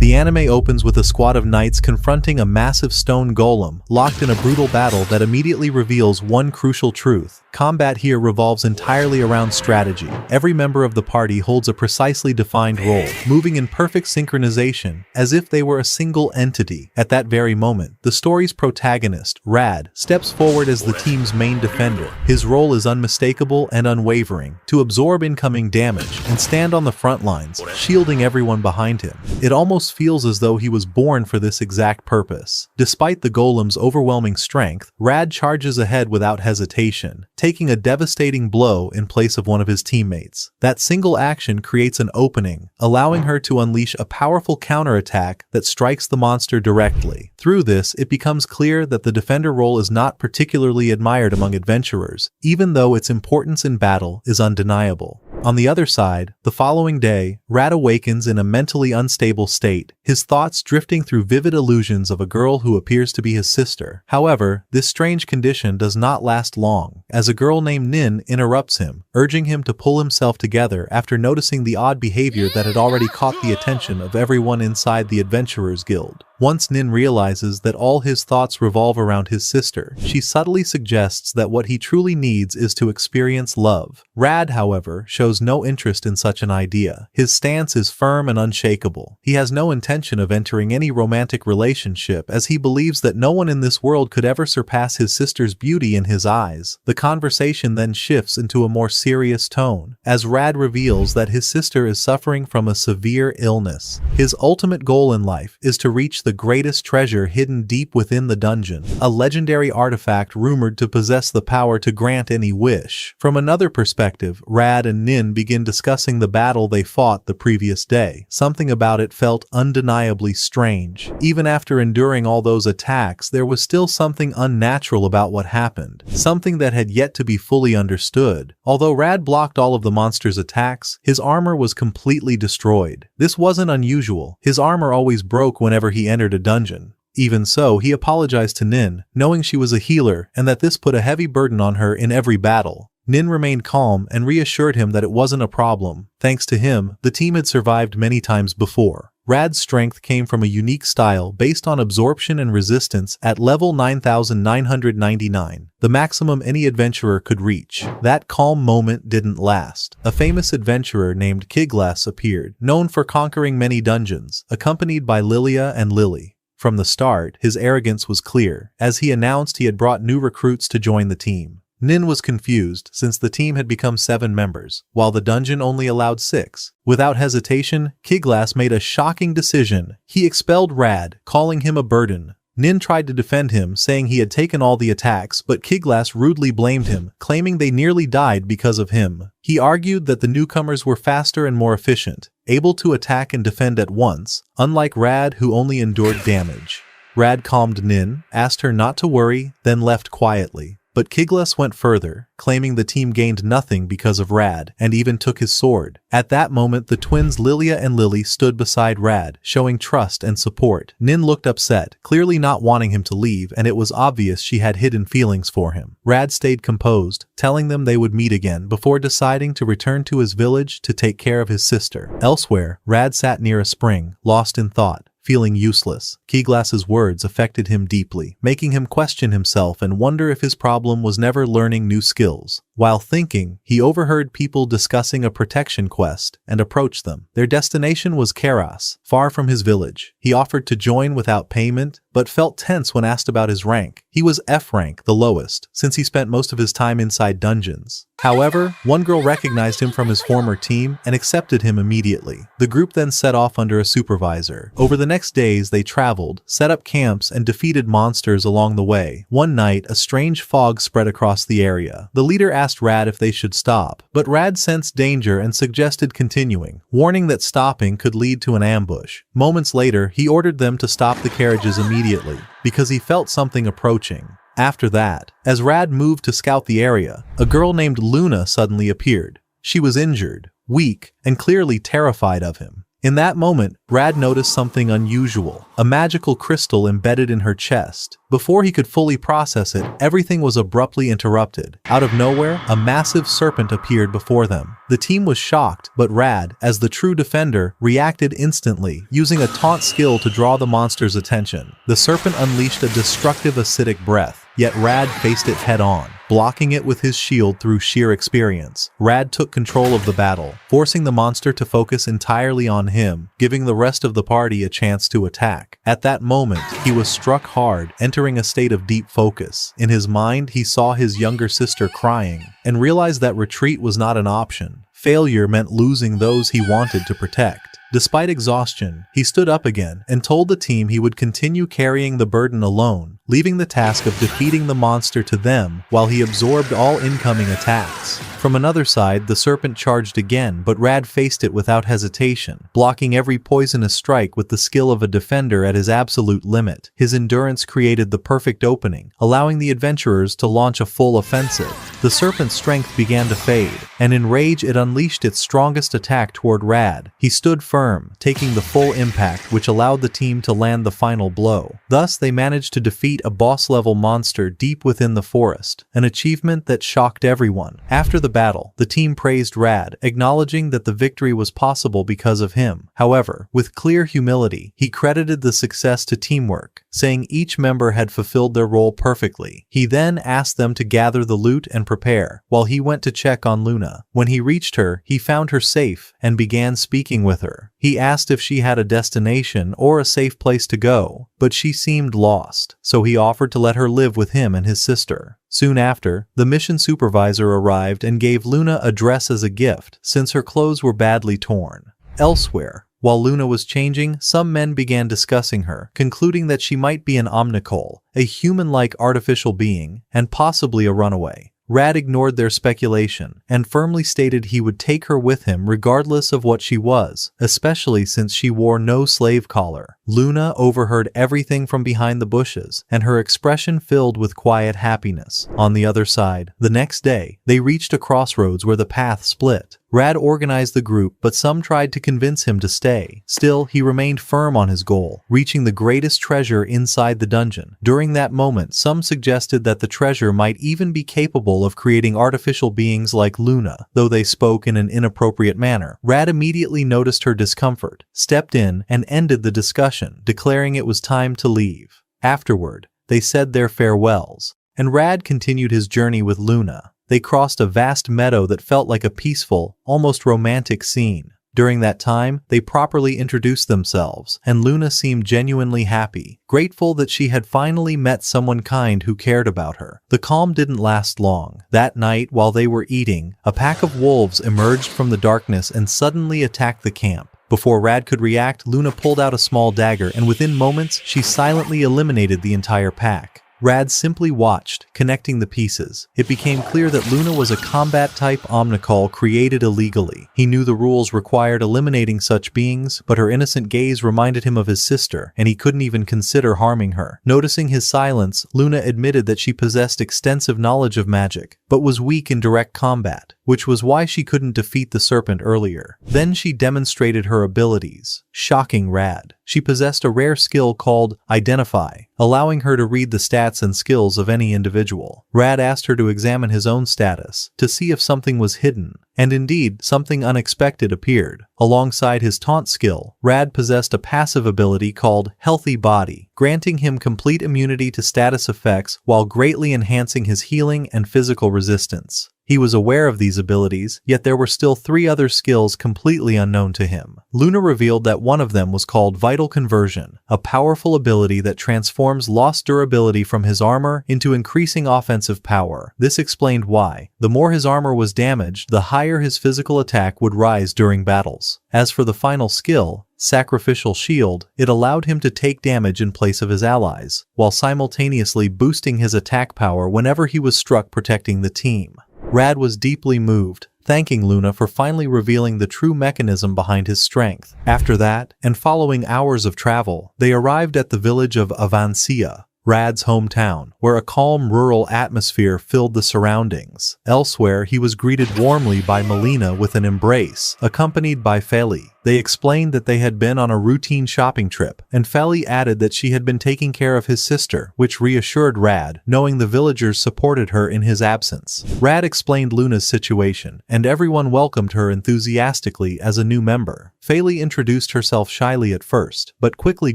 The anime opens with a squad of knights confronting a massive stone golem, locked in a brutal battle that immediately reveals one crucial truth. Combat here revolves entirely around strategy. Every member of the party holds a precisely defined role, moving in perfect synchronization, as if they were a single entity. At that very moment, the story's protagonist, Rad, steps forward as the team's main defender. His role is unmistakable and unwavering, to absorb incoming damage and stand on the front lines, shielding everyone behind him. It almost feels as though he was born for this exact purpose. Despite the golem's overwhelming strength, Rad charges ahead without hesitation, taking a devastating blow in place of one of his teammates. That single action creates an opening, allowing her to unleash a powerful counterattack that strikes the monster directly. Through this, it becomes clear that the defender role is not particularly admired among adventurers, even though its importance in battle is undeniable. On the other side, the following day, Rad awakens in a mentally unstable state, his thoughts drifting through vivid illusions of a girl who appears to be his sister. However, this strange condition does not last long, as a girl named Nin interrupts him, urging him to pull himself together after noticing the odd behavior that had already caught the attention of everyone inside the Adventurers Guild. Once Nin realizes that all his thoughts revolve around his sister, she subtly suggests that what he truly needs is to experience love. Rad, however, shows no interest in such an idea. His stance is firm and unshakable. He has no intention of entering any romantic relationship, as he believes that no one in this world could ever surpass his sister's beauty in his eyes. The conversation then shifts into a more serious tone, as Rad reveals that his sister is suffering from a severe illness. His ultimate goal in life is to reach the greatest treasure hidden deep within the dungeon, a legendary artifact rumored to possess the power to grant any wish. From another perspective, Rad and Nin begin discussing the battle they fought the previous day. Something about it felt undeniably strange. Even after enduring all those attacks, there was still something unnatural about what happened, something that had yet to be fully understood. Although Rad blocked all of the monster's attacks, his armor was completely destroyed. This wasn't unusual. His armor always broke whenever he entered a dungeon. Even so, he apologized to Nin, knowing she was a healer and that this put a heavy burden on her in every battle. Nin remained calm and reassured him that it wasn't a problem. Thanks to him, the team had survived many times before. Rad's strength came from a unique style based on absorption and resistance at level 9999, the maximum any adventurer could reach. That calm moment didn't last. A famous adventurer named Kiglas appeared, known for conquering many dungeons, accompanied by Lilia and Lily. From the start, his arrogance was clear, as he announced he had brought new recruits to join the team. Nin was confused since the team had become 7 members, while the dungeon only allowed 6. Without hesitation, Kiglas made a shocking decision. He expelled Rad, calling him a burden. Nin tried to defend him, saying he had taken all the attacks, but Kiglas rudely blamed him, claiming they nearly died because of him. He argued that the newcomers were faster and more efficient, able to attack and defend at once, unlike Rad, who only endured damage. Rad calmed Nin, asked her not to worry, then left quietly. But Kiglas went further, claiming the team gained nothing because of Rad, and even took his sword. At that moment, the twins Lilia and Lily stood beside Rad, showing trust and support. Nin looked upset, clearly not wanting him to leave, and it was obvious she had hidden feelings for him. Rad stayed composed, telling them they would meet again before deciding to return to his village to take care of his sister. Elsewhere, Rad sat near a spring, lost in thought, feeling useless. Kiglas's words affected him deeply, making him question himself and wonder if his problem was never learning new skills. While thinking, he overheard people discussing a protection quest and approached them. Their destination was Karas, far from his village. He offered to join without payment, but felt tense when asked about his rank. He was F rank, the lowest, since he spent most of his time inside dungeons. However, one girl recognized him from his former team and accepted him immediately. The group then set off under a supervisor. Over the next days, they traveled, set up camps, and defeated monsters along the way. One night, a strange fog spread across the area. The leader asked Rad if they should stop, but Rad sensed danger and suggested continuing, warning that stopping could lead to an ambush. Moments later, he ordered them to stop the carriages immediately, because he felt something approaching. After that, as Rad moved to scout the area, a girl named Luna suddenly appeared. She was injured, weak, and clearly terrified of him. In that moment, Rad noticed something unusual, a magical crystal embedded in her chest. Before he could fully process it, everything was abruptly interrupted. Out of nowhere, a massive serpent appeared before them. The team was shocked, but Rad, as the true defender, reacted instantly, using a taunt skill to draw the monster's attention. The serpent unleashed a destructive acidic breath, yet Rad faced it head-on, blocking it with his shield through sheer experience. Rad took control of the battle, forcing the monster to focus entirely on him, giving the rest of the party a chance to attack. At that moment, he was struck hard, entering a state of deep focus. In his mind, he saw his younger sister crying, and realized that retreat was not an option. Failure meant losing those he wanted to protect. Despite exhaustion, he stood up again and told the team he would continue carrying the burden alone, leaving the task of defeating the monster to them while he absorbed all incoming attacks. From another side, the serpent charged again, but Rad faced it without hesitation, blocking every poisonous strike with the skill of a defender at his absolute limit. His endurance created the perfect opening, allowing the adventurers to launch a full offensive. The serpent's strength began to fade, and in rage it unleashed its strongest attack toward Rad. He stood firm, taking the full impact, which allowed the team to land the final blow. Thus, they managed to defeat a boss-level monster deep within the forest, an achievement that shocked everyone. After the battle, the team praised Rad, acknowledging that the victory was possible because of him. However, with clear humility, he credited the success to teamwork, saying each member had fulfilled their role perfectly. He then asked them to gather the loot and prepare, while he went to check on Luna. When he reached her, he found her safe and began speaking with her. He asked if she had a destination or a safe place to go, but she seemed lost, so he offered to let her live with him and his sister. Soon after, the mission supervisor arrived and gave Luna a dress as a gift, since her clothes were badly torn. Elsewhere, while Luna was changing, some men began discussing her, concluding that she might be an omnicole, a human-like artificial being, and possibly a runaway. Rad ignored their speculation and firmly stated he would take her with him regardless of what she was, especially since she wore no slave collar. Luna overheard everything from behind the bushes, and her expression filled with quiet happiness. On the other side, the next day, they reached a crossroads where the path split. Rad organized the group, but some tried to convince him to stay. Still, he remained firm on his goal, reaching the greatest treasure inside the dungeon. During that moment, some suggested that the treasure might even be capable of creating artificial beings like Luna, though they spoke in an inappropriate manner. Rad immediately noticed her discomfort, stepped in, and ended the discussion, declaring it was time to leave. Afterward, they said their farewells, and Rad continued his journey with Luna. They crossed a vast meadow that felt like a peaceful, almost romantic scene. During that time, they properly introduced themselves, and Luna seemed genuinely happy, grateful that she had finally met someone kind who cared about her. The calm didn't last long. That night, while they were eating, a pack of wolves emerged from the darkness and suddenly attacked the camp. Before Rad could react, Luna pulled out a small dagger, and within moments, she silently eliminated the entire pack. Rad simply watched, connecting the pieces. It became clear that Luna was a combat-type omnicole created illegally. He knew the rules required eliminating such beings, but her innocent gaze reminded him of his sister, and he couldn't even consider harming her. Noticing his silence, Luna admitted that she possessed extensive knowledge of magic, but was weak in direct combat, which was why she couldn't defeat the serpent earlier. Then she demonstrated her abilities, shocking Rad. She possessed a rare skill called Identify, allowing her to read the stats and skills of any individual. Rad asked her to examine his own status, to see if something was hidden, and indeed, something unexpected appeared. Alongside his taunt skill, Rad possessed a passive ability called Healthy Body, granting him complete immunity to status effects while greatly enhancing his healing and physical resistance. He was aware of these abilities, yet there were still 3 other skills completely unknown to him. Luna revealed that one of them was called Vital Conversion, a powerful ability that transforms lost durability from his armor into increasing offensive power. This explained why, the more his armor was damaged, the higher his physical attack would rise during battles. As for the final skill, Sacrificial Shield, it allowed him to take damage in place of his allies, while simultaneously boosting his attack power whenever he was struck protecting the team. Rad was deeply moved, thanking Luna for finally revealing the true mechanism behind his strength. After that, and following hours of travel, they arrived at the village of Avancia, Rad's hometown, where a calm rural atmosphere filled the surroundings. Elsewhere, he was greeted warmly by Melina with an embrace, accompanied by Feli. They explained that they had been on a routine shopping trip, and Feli added that she had been taking care of his sister, which reassured Rad, knowing the villagers supported her in his absence. Rad explained Luna's situation, and everyone welcomed her enthusiastically as a new member. Feli introduced herself shyly at first, but quickly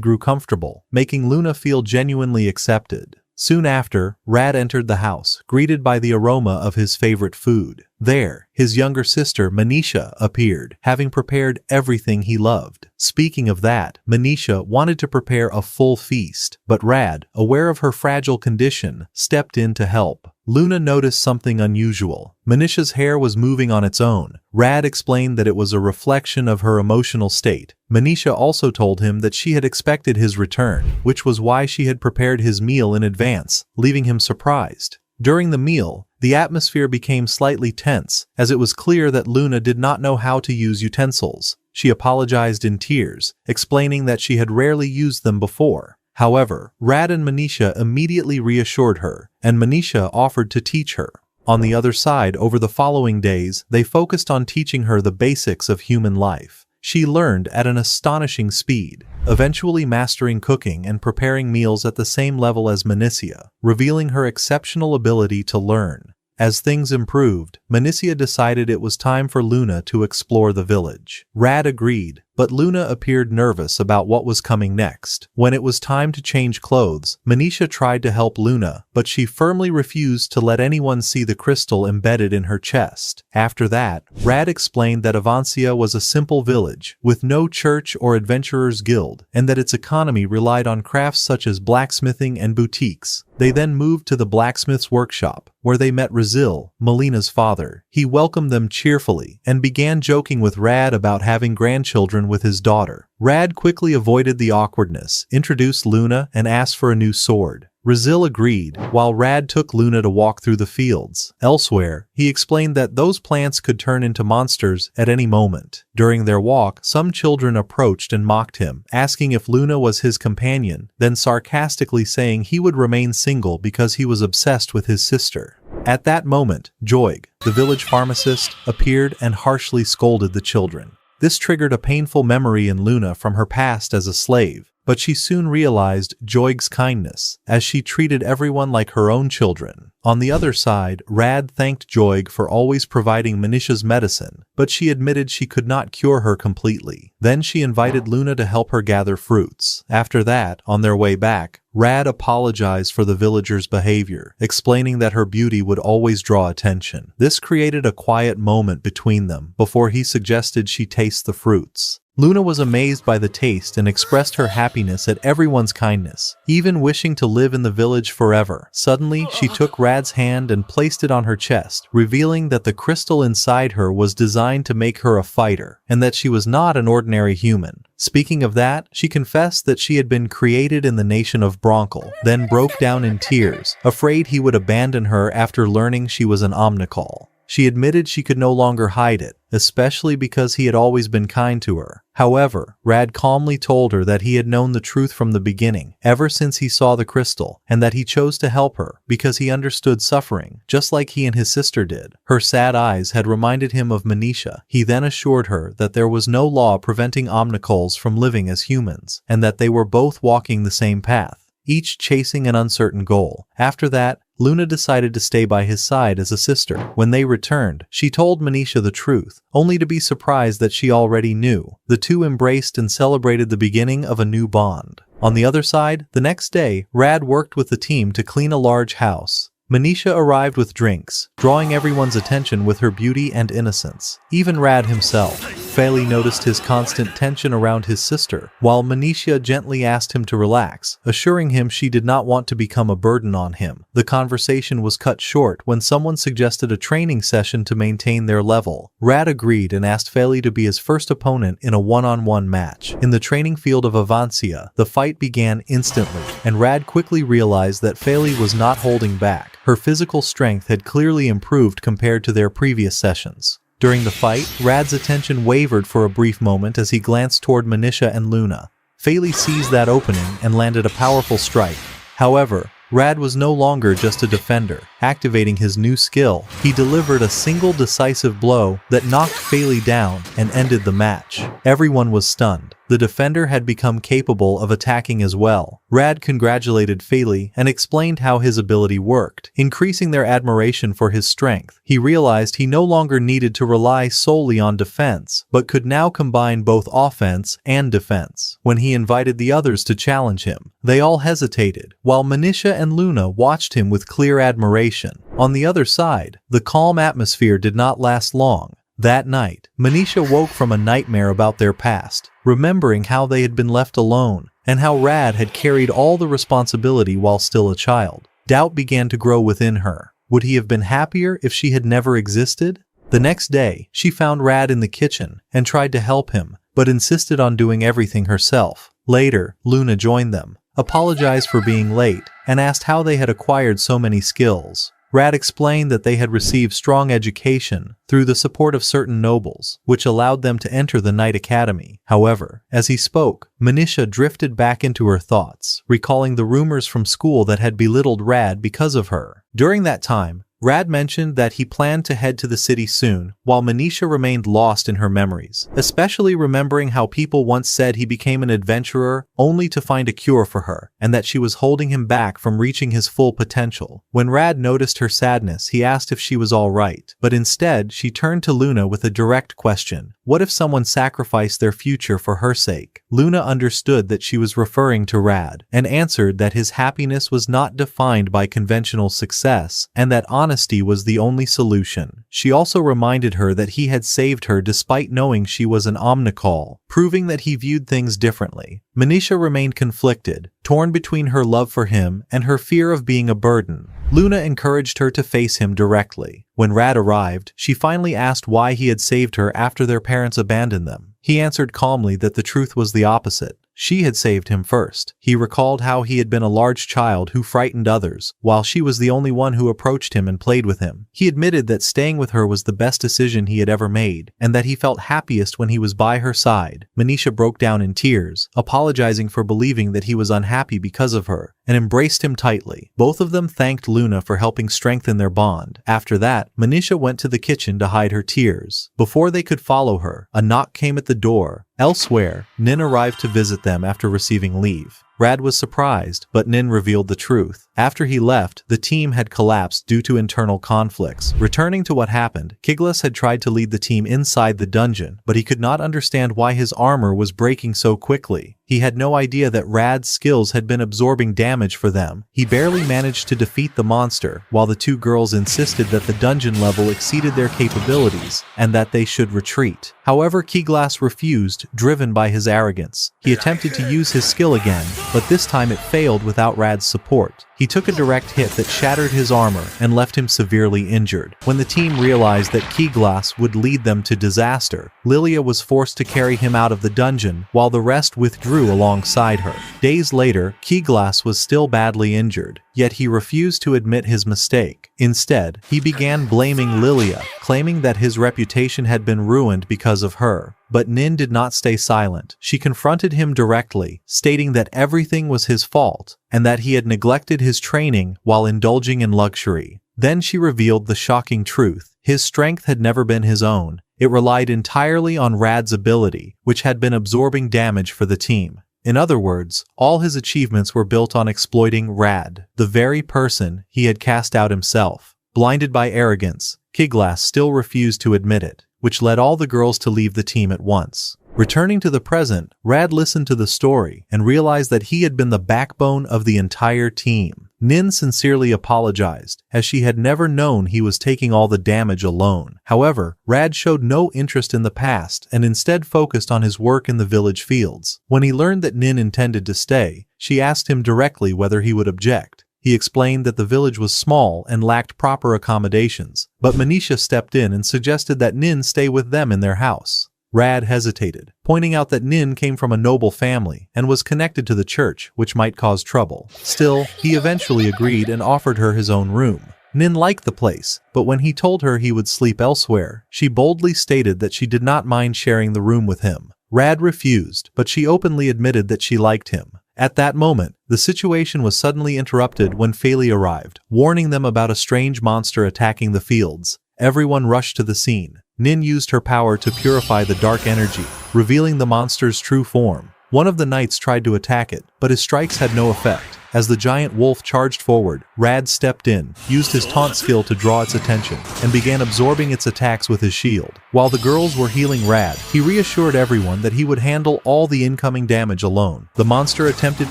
grew comfortable, making Luna feel genuinely accepted. Soon after, Rad entered the house, greeted by the aroma of his favorite food. There, his younger sister, Manisha, appeared, having prepared everything he loved. Speaking of that, Manisha wanted to prepare a full feast, but Rad, aware of her fragile condition, stepped in to help. Luna noticed something unusual. Manisha's hair was moving on its own. Rad explained that it was a reflection of her emotional state. Manisha also told him that she had expected his return, which was why she had prepared his meal in advance, leaving him surprised. During the meal, the atmosphere became slightly tense, as it was clear that Luna did not know how to use utensils. She apologized in tears, explaining that she had rarely used them before. However, Rad and Manisha immediately reassured her, and Manisha offered to teach her. On the other side, over the following days, they focused on teaching her the basics of human life. She learned at an astonishing speed, eventually mastering cooking and preparing meals at the same level as Manisha, revealing her exceptional ability to learn. As things improved, Manisha decided it was time for Luna to explore the village. Rad agreed, but Luna appeared nervous about what was coming next. When it was time to change clothes, Manisha tried to help Luna, but she firmly refused to let anyone see the crystal embedded in her chest. After that, Rad explained that Avancia was a simple village, with no church or adventurers guild, and that its economy relied on crafts such as blacksmithing and boutiques. They then moved to the blacksmith's workshop, where they met Rizil, Melina's father. He welcomed them cheerfully, and began joking with Rad about having grandchildren with his daughter. Rad quickly avoided the awkwardness, introduced Luna, and asked for a new sword. Rizil agreed, while Rad took Luna to walk through the fields. Elsewhere, he explained that those plants could turn into monsters at any moment. During their walk, some children approached and mocked him, asking if Luna was his companion, then sarcastically saying he would remain single because he was obsessed with his sister. At that moment, Joig, the village pharmacist, appeared and harshly scolded the children. This triggered a painful memory in Luna from her past as a slave, but she soon realized Joig's kindness, as she treated everyone like her own children. On the other side, Rad thanked Joig for always providing Manisha's medicine, but she admitted she could not cure her completely. Then she invited Luna to help her gather fruits. After that, on their way back, Rad apologized for the villagers' behavior, explaining that her beauty would always draw attention. This created a quiet moment between them before he suggested she taste the fruits. Luna was amazed by the taste and expressed her happiness at everyone's kindness, even wishing to live in the village forever. Suddenly, she took Rad's hand and placed it on her chest, revealing that the crystal inside her was designed to make her a fighter, and that she was not an ordinary human. Speaking of that, she confessed that she had been created in the nation of Bronkel, then broke down in tears, afraid he would abandon her after learning she was an omnicol. She admitted she could no longer hide it, especially because he had always been kind to her. However, Rad calmly told her that he had known the truth from the beginning, ever since he saw the crystal, and that he chose to help her because he understood suffering, just like he and his sister did. Her sad eyes had reminded him of Manisha. He then assured her that there was no law preventing omnicols from living as humans, and that they were both walking the same path, each chasing an uncertain goal. After that, Luna decided to stay by his side as a sister. When they returned, she told Manisha the truth, only to be surprised that she already knew. The two embraced and celebrated the beginning of a new bond. On the other side, the next day, Rad worked with the team to clean a large house. Manisha arrived with drinks, drawing everyone's attention with her beauty and innocence. Even Rad himself. Feli noticed his constant tension around his sister, while Manisha gently asked him to relax, assuring him she did not want to become a burden on him. The conversation was cut short when someone suggested a training session to maintain their level. Rad agreed and asked Feli to be his first opponent in a one-on-one match. In the training field of Avancia, the fight began instantly, and Rad quickly realized that Feli was not holding back. Her physical strength had clearly improved compared to their previous sessions. During the fight, Rad's attention wavered for a brief moment as he glanced toward Manisha and Luna. Feli seized that opening and landed a powerful strike. However, Rad was no longer just a defender. Activating his new skill, he delivered a single decisive blow that knocked Fei down and ended the match. Everyone was stunned. The defender had become capable of attacking as well. Rad congratulated Fei and explained how his ability worked, increasing their admiration for his strength. He realized he no longer needed to rely solely on defense, but could now combine both offense and defense. When he invited the others to challenge him, they all hesitated, while Manisha and Luna watched him with clear admiration. On the other side, the calm atmosphere did not last long. That night, Manisha woke from a nightmare about their past, remembering how they had been left alone and how Rad had carried all the responsibility while still a child. Doubt began to grow within her. Would he have been happier if she had never existed? The next day, she found Rad in the kitchen and tried to help him, but insisted on doing everything herself. Later, Luna joined them, apologized for being late, and asked how they had acquired so many skills. Rad explained that they had received strong education through the support of certain nobles, which allowed them to enter the Night Academy. However, as he spoke, Manisha drifted back into her thoughts, recalling the rumors from school that had belittled Rad because of her. During that time, Rad mentioned that he planned to head to the city soon, while Manisha remained lost in her memories, especially remembering how people once said he became an adventurer only to find a cure for her, and that she was holding him back from reaching his full potential. When Rad noticed her sadness, he asked if she was all right, but instead she turned to Luna with a direct question. What if someone sacrificed their future for her sake? Luna understood that she was referring to Rad, and answered that his happiness was not defined by conventional success, and that honesty was the only solution. She also reminded her that he had saved her despite knowing she was an omnicol, proving that he viewed things differently. Manisha remained conflicted, torn between her love for him and her fear of being a burden. Luna encouraged her to face him directly. When Rad arrived, she finally asked why he had saved her after their parents abandoned them. He answered calmly that the truth was the opposite. She had saved him first. He recalled how he had been a large child who frightened others, while she was the only one who approached him and played with him. He admitted that staying with her was the best decision he had ever made, and that he felt happiest when he was by her side. Manisha broke down in tears, apologizing for believing that he was unhappy because of her, and embraced him tightly. Both of them thanked Luna for helping strengthen their bond. After that, Manisha went to the kitchen to hide her tears. Before they could follow her, a knock came at the door. Elsewhere, Nin arrived to visit them after receiving leave. Rad was surprised, but Nin revealed the truth. After he left, the team had collapsed due to internal conflicts. Returning to what happened, Kiglas had tried to lead the team inside the dungeon, but he could not understand why his armor was breaking so quickly. He had no idea that Rad's skills had been absorbing damage for them. He barely managed to defeat the monster, while the two girls insisted that the dungeon level exceeded their capabilities, and that they should retreat. However, Kiglas refused, driven by his arrogance. He attempted to use his skill again, but this time it failed without Rad's support. He took a direct hit that shattered his armor and left him severely injured. When the team realized that Kiglas would lead them to disaster, Lilia was forced to carry him out of the dungeon, while the rest withdrew alongside her. Days later, Kiglas was still badly injured, yet he refused to admit his mistake. Instead, he began blaming Lilia, claiming that his reputation had been ruined because of her. But Nin did not stay silent. She confronted him directly, stating that everything was his fault, and that he had neglected his training while indulging in luxury. Then she revealed the shocking truth. His strength had never been his own. It relied entirely on Rad's ability, which had been absorbing damage for the team. In other words, all his achievements were built on exploiting Rad, the very person he had cast out himself. Blinded by arrogance, Kiglas still refused to admit it, which led all the girls to leave the team at once. Returning to the present, Rad listened to the story and realized that he had been the backbone of the entire team. Nin sincerely apologized, as she had never known he was taking all the damage alone. However, Rad showed no interest in the past and instead focused on his work in the village fields. When he learned that Nin intended to stay, she asked him directly whether he would object. He explained that the village was small and lacked proper accommodations, but Manisha stepped in and suggested that Nin stay with them in their house. Rad hesitated, pointing out that Nin came from a noble family and was connected to the church, which might cause trouble. Still, he eventually agreed and offered her his own room. Nin liked the place, but when he told her he would sleep elsewhere, she boldly stated that she did not mind sharing the room with him. Rad refused, but she openly admitted that she liked him. At that moment, the situation was suddenly interrupted when Feli arrived, warning them about a strange monster attacking the fields. Everyone rushed to the scene. Nin used her power to purify the dark energy, revealing the monster's true form. One of the knights tried to attack it, but his strikes had no effect. As the giant wolf charged forward, Rad stepped in, used his taunt skill to draw its attention, and began absorbing its attacks with his shield. While the girls were healing Rad, he reassured everyone that he would handle all the incoming damage alone. The monster attempted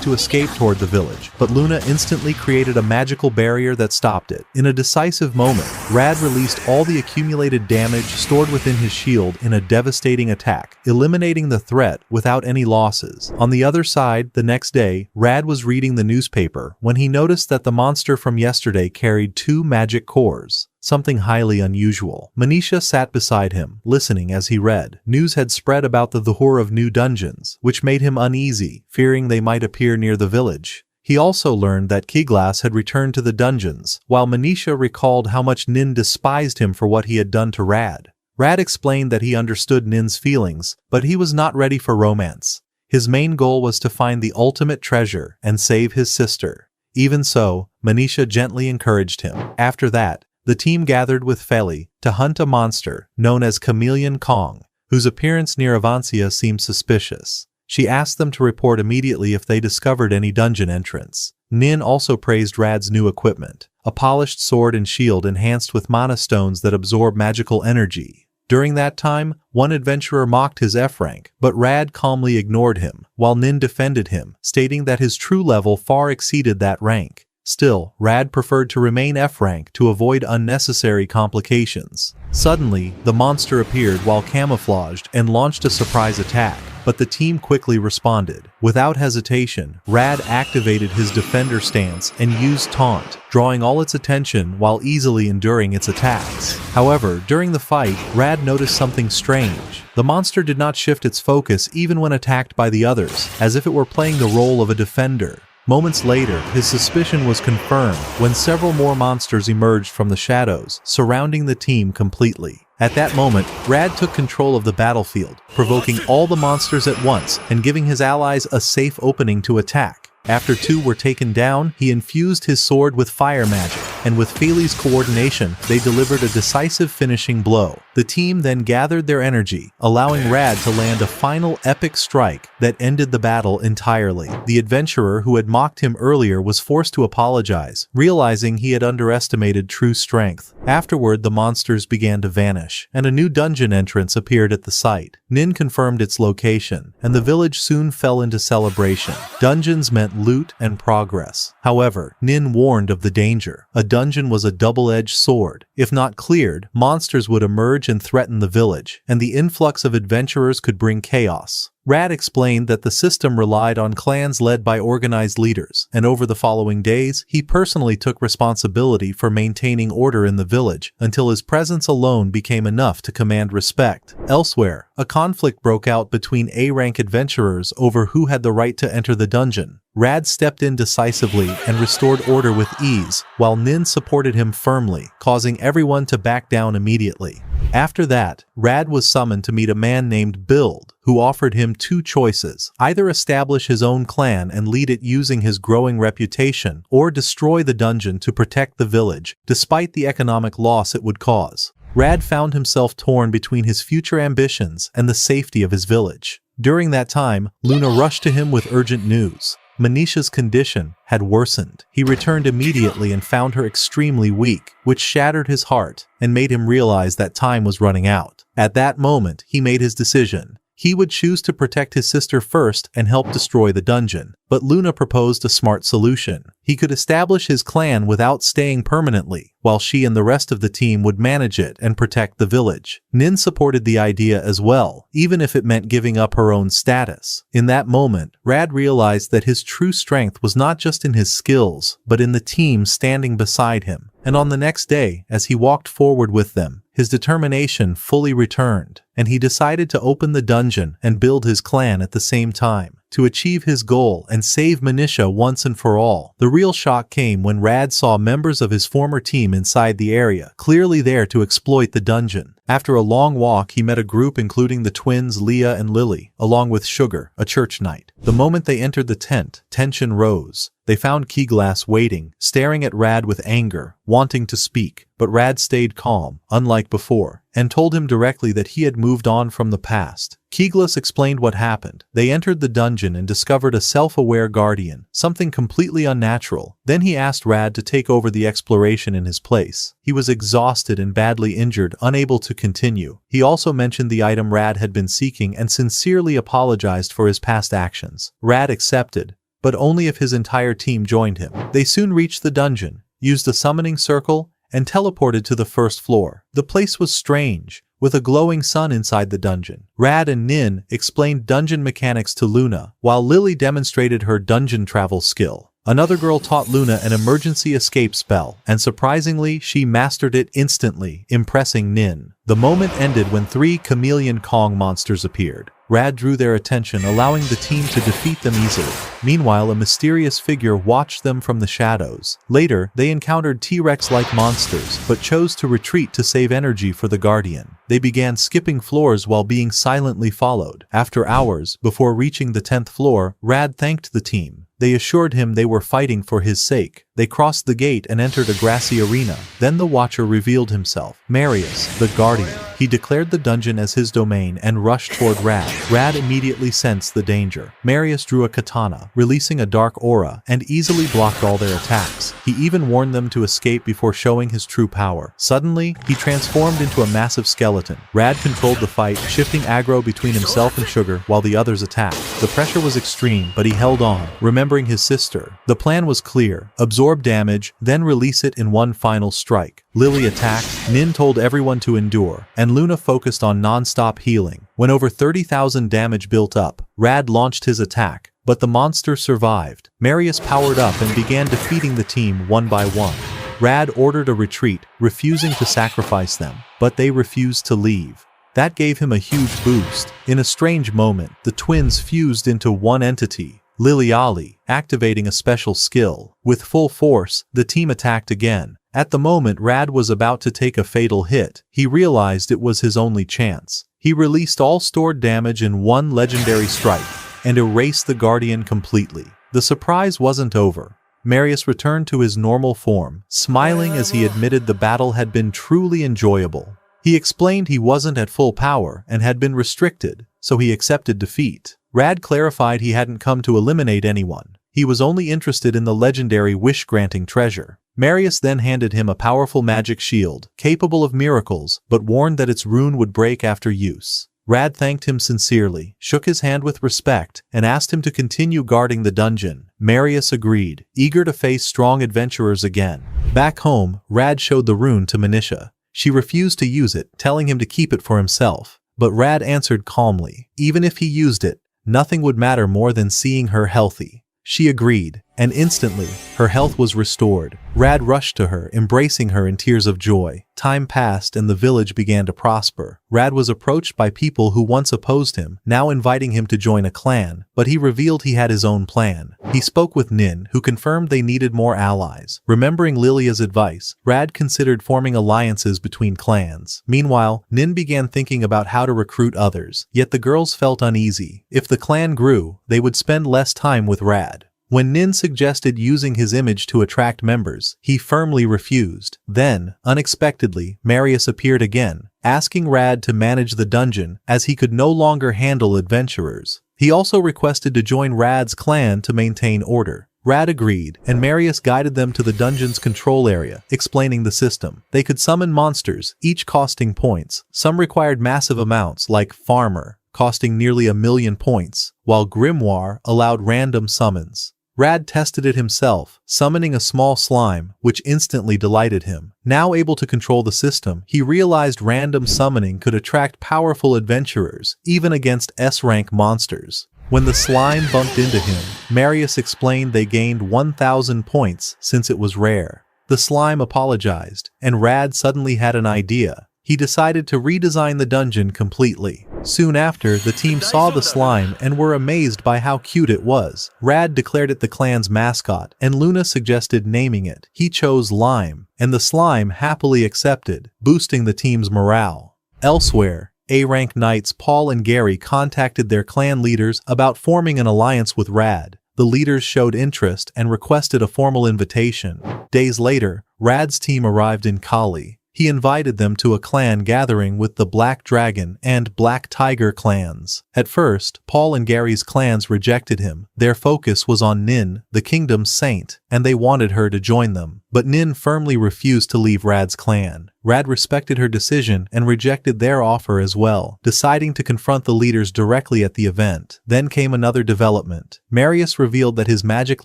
to escape toward the village, but Luna instantly created a magical barrier that stopped it. In a decisive moment, Rad released all the accumulated damage stored within his shield in a devastating attack, eliminating the threat without any losses. On the other side, the next day, Rad was reading the newspaper when he noticed that the monster from yesterday carried 2 magic cores, something highly unusual. Manisha sat beside him, listening as he read. News had spread about the dhuhr of new dungeons, which made him uneasy, fearing they might appear near the village. He also learned that Kiglas had returned to the dungeons, while Manisha recalled how much Nin despised him for what he had done to Rad. Rad explained that he understood Nin's feelings, but he was not ready for romance. His main goal was to find the ultimate treasure and save his sister. Even so, Manisha gently encouraged him. After that, the team gathered with Feli to hunt a monster known as Chameleon Kong, whose appearance near Avancia seemed suspicious. She asked them to report immediately if they discovered any dungeon entrance. Nin also praised Rad's new equipment, a polished sword and shield enhanced with mana stones that absorb magical energy. During that time, one adventurer mocked his F rank, but Rad calmly ignored him, while Nin defended him, stating that his true level far exceeded that rank. Still, Rad preferred to remain F rank to avoid unnecessary complications. Suddenly, the monster appeared while camouflaged and launched a surprise attack, but the team quickly responded. Without hesitation, Rad activated his defender stance and used taunt, drawing all its attention while easily enduring its attacks. However, during the fight, Rad noticed something strange. The monster did not shift its focus even when attacked by the others, as if it were playing the role of a defender. Moments later, his suspicion was confirmed when several more monsters emerged from the shadows, surrounding the team completely. At that moment, Rad took control of the battlefield, provoking all the monsters at once and giving his allies a safe opening to attack. After 2 were taken down, he infused his sword with fire magic, and with Feli's coordination, they delivered a decisive finishing blow. The team then gathered their energy, allowing Rad to land a final epic strike that ended the battle entirely. The adventurer who had mocked him earlier was forced to apologize, realizing he had underestimated true strength. Afterward, the monsters began to vanish, and a new dungeon entrance appeared at the site. Nin confirmed its location, and the village soon fell into celebration. Dungeons meant loot and progress. However, Nin warned of the danger. A dungeon was a double-edged sword. If not cleared, monsters would emerge and threaten the village, and the influx of adventurers could bring chaos. Rad explained that the system relied on clans led by organized leaders, and over the following days, he personally took responsibility for maintaining order in the village until his presence alone became enough to command respect. Elsewhere, a conflict broke out between A-rank adventurers over who had the right to enter the dungeon. Rad stepped in decisively and restored order with ease, while Nin supported him firmly, causing everyone to back down immediately. After that, Rad was summoned to meet a man named Build, who offered him 2 choices: either establish his own clan and lead it using his growing reputation, or destroy the dungeon to protect the village, despite the economic loss it would cause. Rad found himself torn between his future ambitions and the safety of his village. During that time, Luna rushed to him with urgent news. Manisha's condition had worsened. He returned immediately and found her extremely weak, which shattered his heart and made him realize that time was running out. At that moment, he made his decision. He would choose to protect his sister first and help destroy the dungeon. But Luna proposed a smart solution. He could establish his clan without staying permanently, while she and the rest of the team would manage it and protect the village. Nin supported the idea as well, even if it meant giving up her own status. In that moment, Rad realized that his true strength was not just in his skills, but in the team standing beside him. And on the next day, as he walked forward with them, his determination fully returned, and he decided to open the dungeon and build his clan at the same time. to achieve his goal and save Manisha once and for all. The real shock came when Rad saw members of his former team inside the area, clearly there to exploit the dungeon. After a long walk, he met a group including the twins Leah and Lily, along with Sugar, a church knight. The moment they entered the tent, tension rose. They found Keyglass waiting, staring at Rad with anger, wanting to speak, but Rad stayed calm, unlike before, and told him directly that he had moved on from the past. Keyglass explained what happened. They entered the dungeon and discovered a self-aware guardian, something completely unnatural. Then he asked Rad to take over the exploration in his place. He was exhausted and badly injured, unable to continue. He also mentioned the item Rad had been seeking and sincerely apologized for his past actions. Rad accepted, but only if his entire team joined him. They soon reached the dungeon, used the summoning circle, and teleported to the first floor. The place was strange, with a glowing sun inside the dungeon. Rad and Nin explained dungeon mechanics to Luna, while Lily demonstrated her dungeon travel skill. Another girl taught Luna an emergency escape spell, and surprisingly, she mastered it instantly, impressing Nin. The moment ended when 3 chameleon Kong monsters appeared. Rad drew their attention, allowing the team to defeat them easily. Meanwhile, a mysterious figure watched them from the shadows. Later, they encountered T-Rex-like monsters, but chose to retreat to save energy for the Guardian. They began skipping floors while being silently followed. After hours, before reaching the 10th floor, Rad thanked the team. They assured him they were fighting for his sake. They crossed the gate and entered a grassy arena. Then the Watcher revealed himself. Marius, the Guardian. He declared the dungeon as his domain and rushed toward Rad. Rad immediately sensed the danger. Marius drew a katana, releasing a dark aura, and easily blocked all their attacks. He even warned them to escape before showing his true power. Suddenly, he transformed into a massive skeleton. Rad controlled the fight, shifting aggro between himself and Sugar while the others attacked. The pressure was extreme, but he held on, remembering his sister. The plan was clear: absorb damage, then release it in one final strike. Lily attacked, Nin told everyone to endure, and Luna focused on non-stop healing. When over 30,000 damage built up, Rad launched his attack, but the monster survived. Marius powered up and began defeating the team one by one. Rad ordered a retreat, refusing to sacrifice them, but they refused to leave. That gave him a huge boost. In a strange moment, the twins fused into one entity, Lily Ali, activating a special skill. With full force, the team attacked again. At the moment Rad was about to take a fatal hit, he realized it was his only chance. He released all stored damage in one legendary strike, and erased the Guardian completely. The surprise wasn't over. Marius returned to his normal form, smiling as he admitted the battle had been truly enjoyable. He explained he wasn't at full power and had been restricted, so he accepted defeat. Rad clarified he hadn't come to eliminate anyone. He was only interested in the legendary wish-granting treasure. Marius then handed him a powerful magic shield, capable of miracles, but warned that its rune would break after use. Rad thanked him sincerely, shook his hand with respect, and asked him to continue guarding the dungeon. Marius agreed, eager to face strong adventurers again. Back home, Rad showed the rune to Manisha. She refused to use it, telling him to keep it for himself. But Rad answered calmly, even if he used it, nothing would matter more than seeing her healthy. She agreed, and instantly, her health was restored. Rad rushed to her, embracing her in tears of joy. Time passed and the village began to prosper. Rad was approached by people who once opposed him, now inviting him to join a clan, but he revealed he had his own plan. He spoke with Nin, who confirmed they needed more allies. Remembering Lilia's advice, Rad considered forming alliances between clans. Meanwhile, Nin began thinking about how to recruit others, yet the girls felt uneasy. If the clan grew, they would spend less time with Rad. When Nin suggested using his image to attract members, he firmly refused. Then, unexpectedly, Marius appeared again, asking Rad to manage the dungeon as he could no longer handle adventurers. He also requested to join Rad's clan to maintain order. Rad agreed, and Marius guided them to the dungeon's control area, explaining the system. They could summon monsters, each costing points. Some required massive amounts, like Farmer, costing nearly 1,000,000 points, while Grimoire allowed random summons. Rad tested it himself, summoning a small slime, which instantly delighted him. Now able to control the system, he realized random summoning could attract powerful adventurers, even against S-rank monsters. When the slime bumped into him, Marius explained they gained 1,000 points since it was rare. The slime apologized, and Rad suddenly had an idea. He decided to redesign the dungeon completely. Soon after, the team saw the slime and were amazed by how cute it was. Rad declared it the clan's mascot, and Luna suggested naming it. He chose Lime, and the slime happily accepted, boosting the team's morale. Elsewhere, A-rank knights Paul and Gary contacted their clan leaders about forming an alliance with Rad. The leaders showed interest and requested a formal invitation. Days later, Rad's team arrived in Kali. He invited them to a clan gathering with the Black Dragon and Black Tiger clans. At first, Paul and Gary's clans rejected him. Their focus was on Nin, the kingdom's saint, and they wanted her to join them. But Nin firmly refused to leave Rad's clan. Rad respected her decision and rejected their offer as well, deciding to confront the leaders directly at the event. Then came another development. Marius revealed that his magic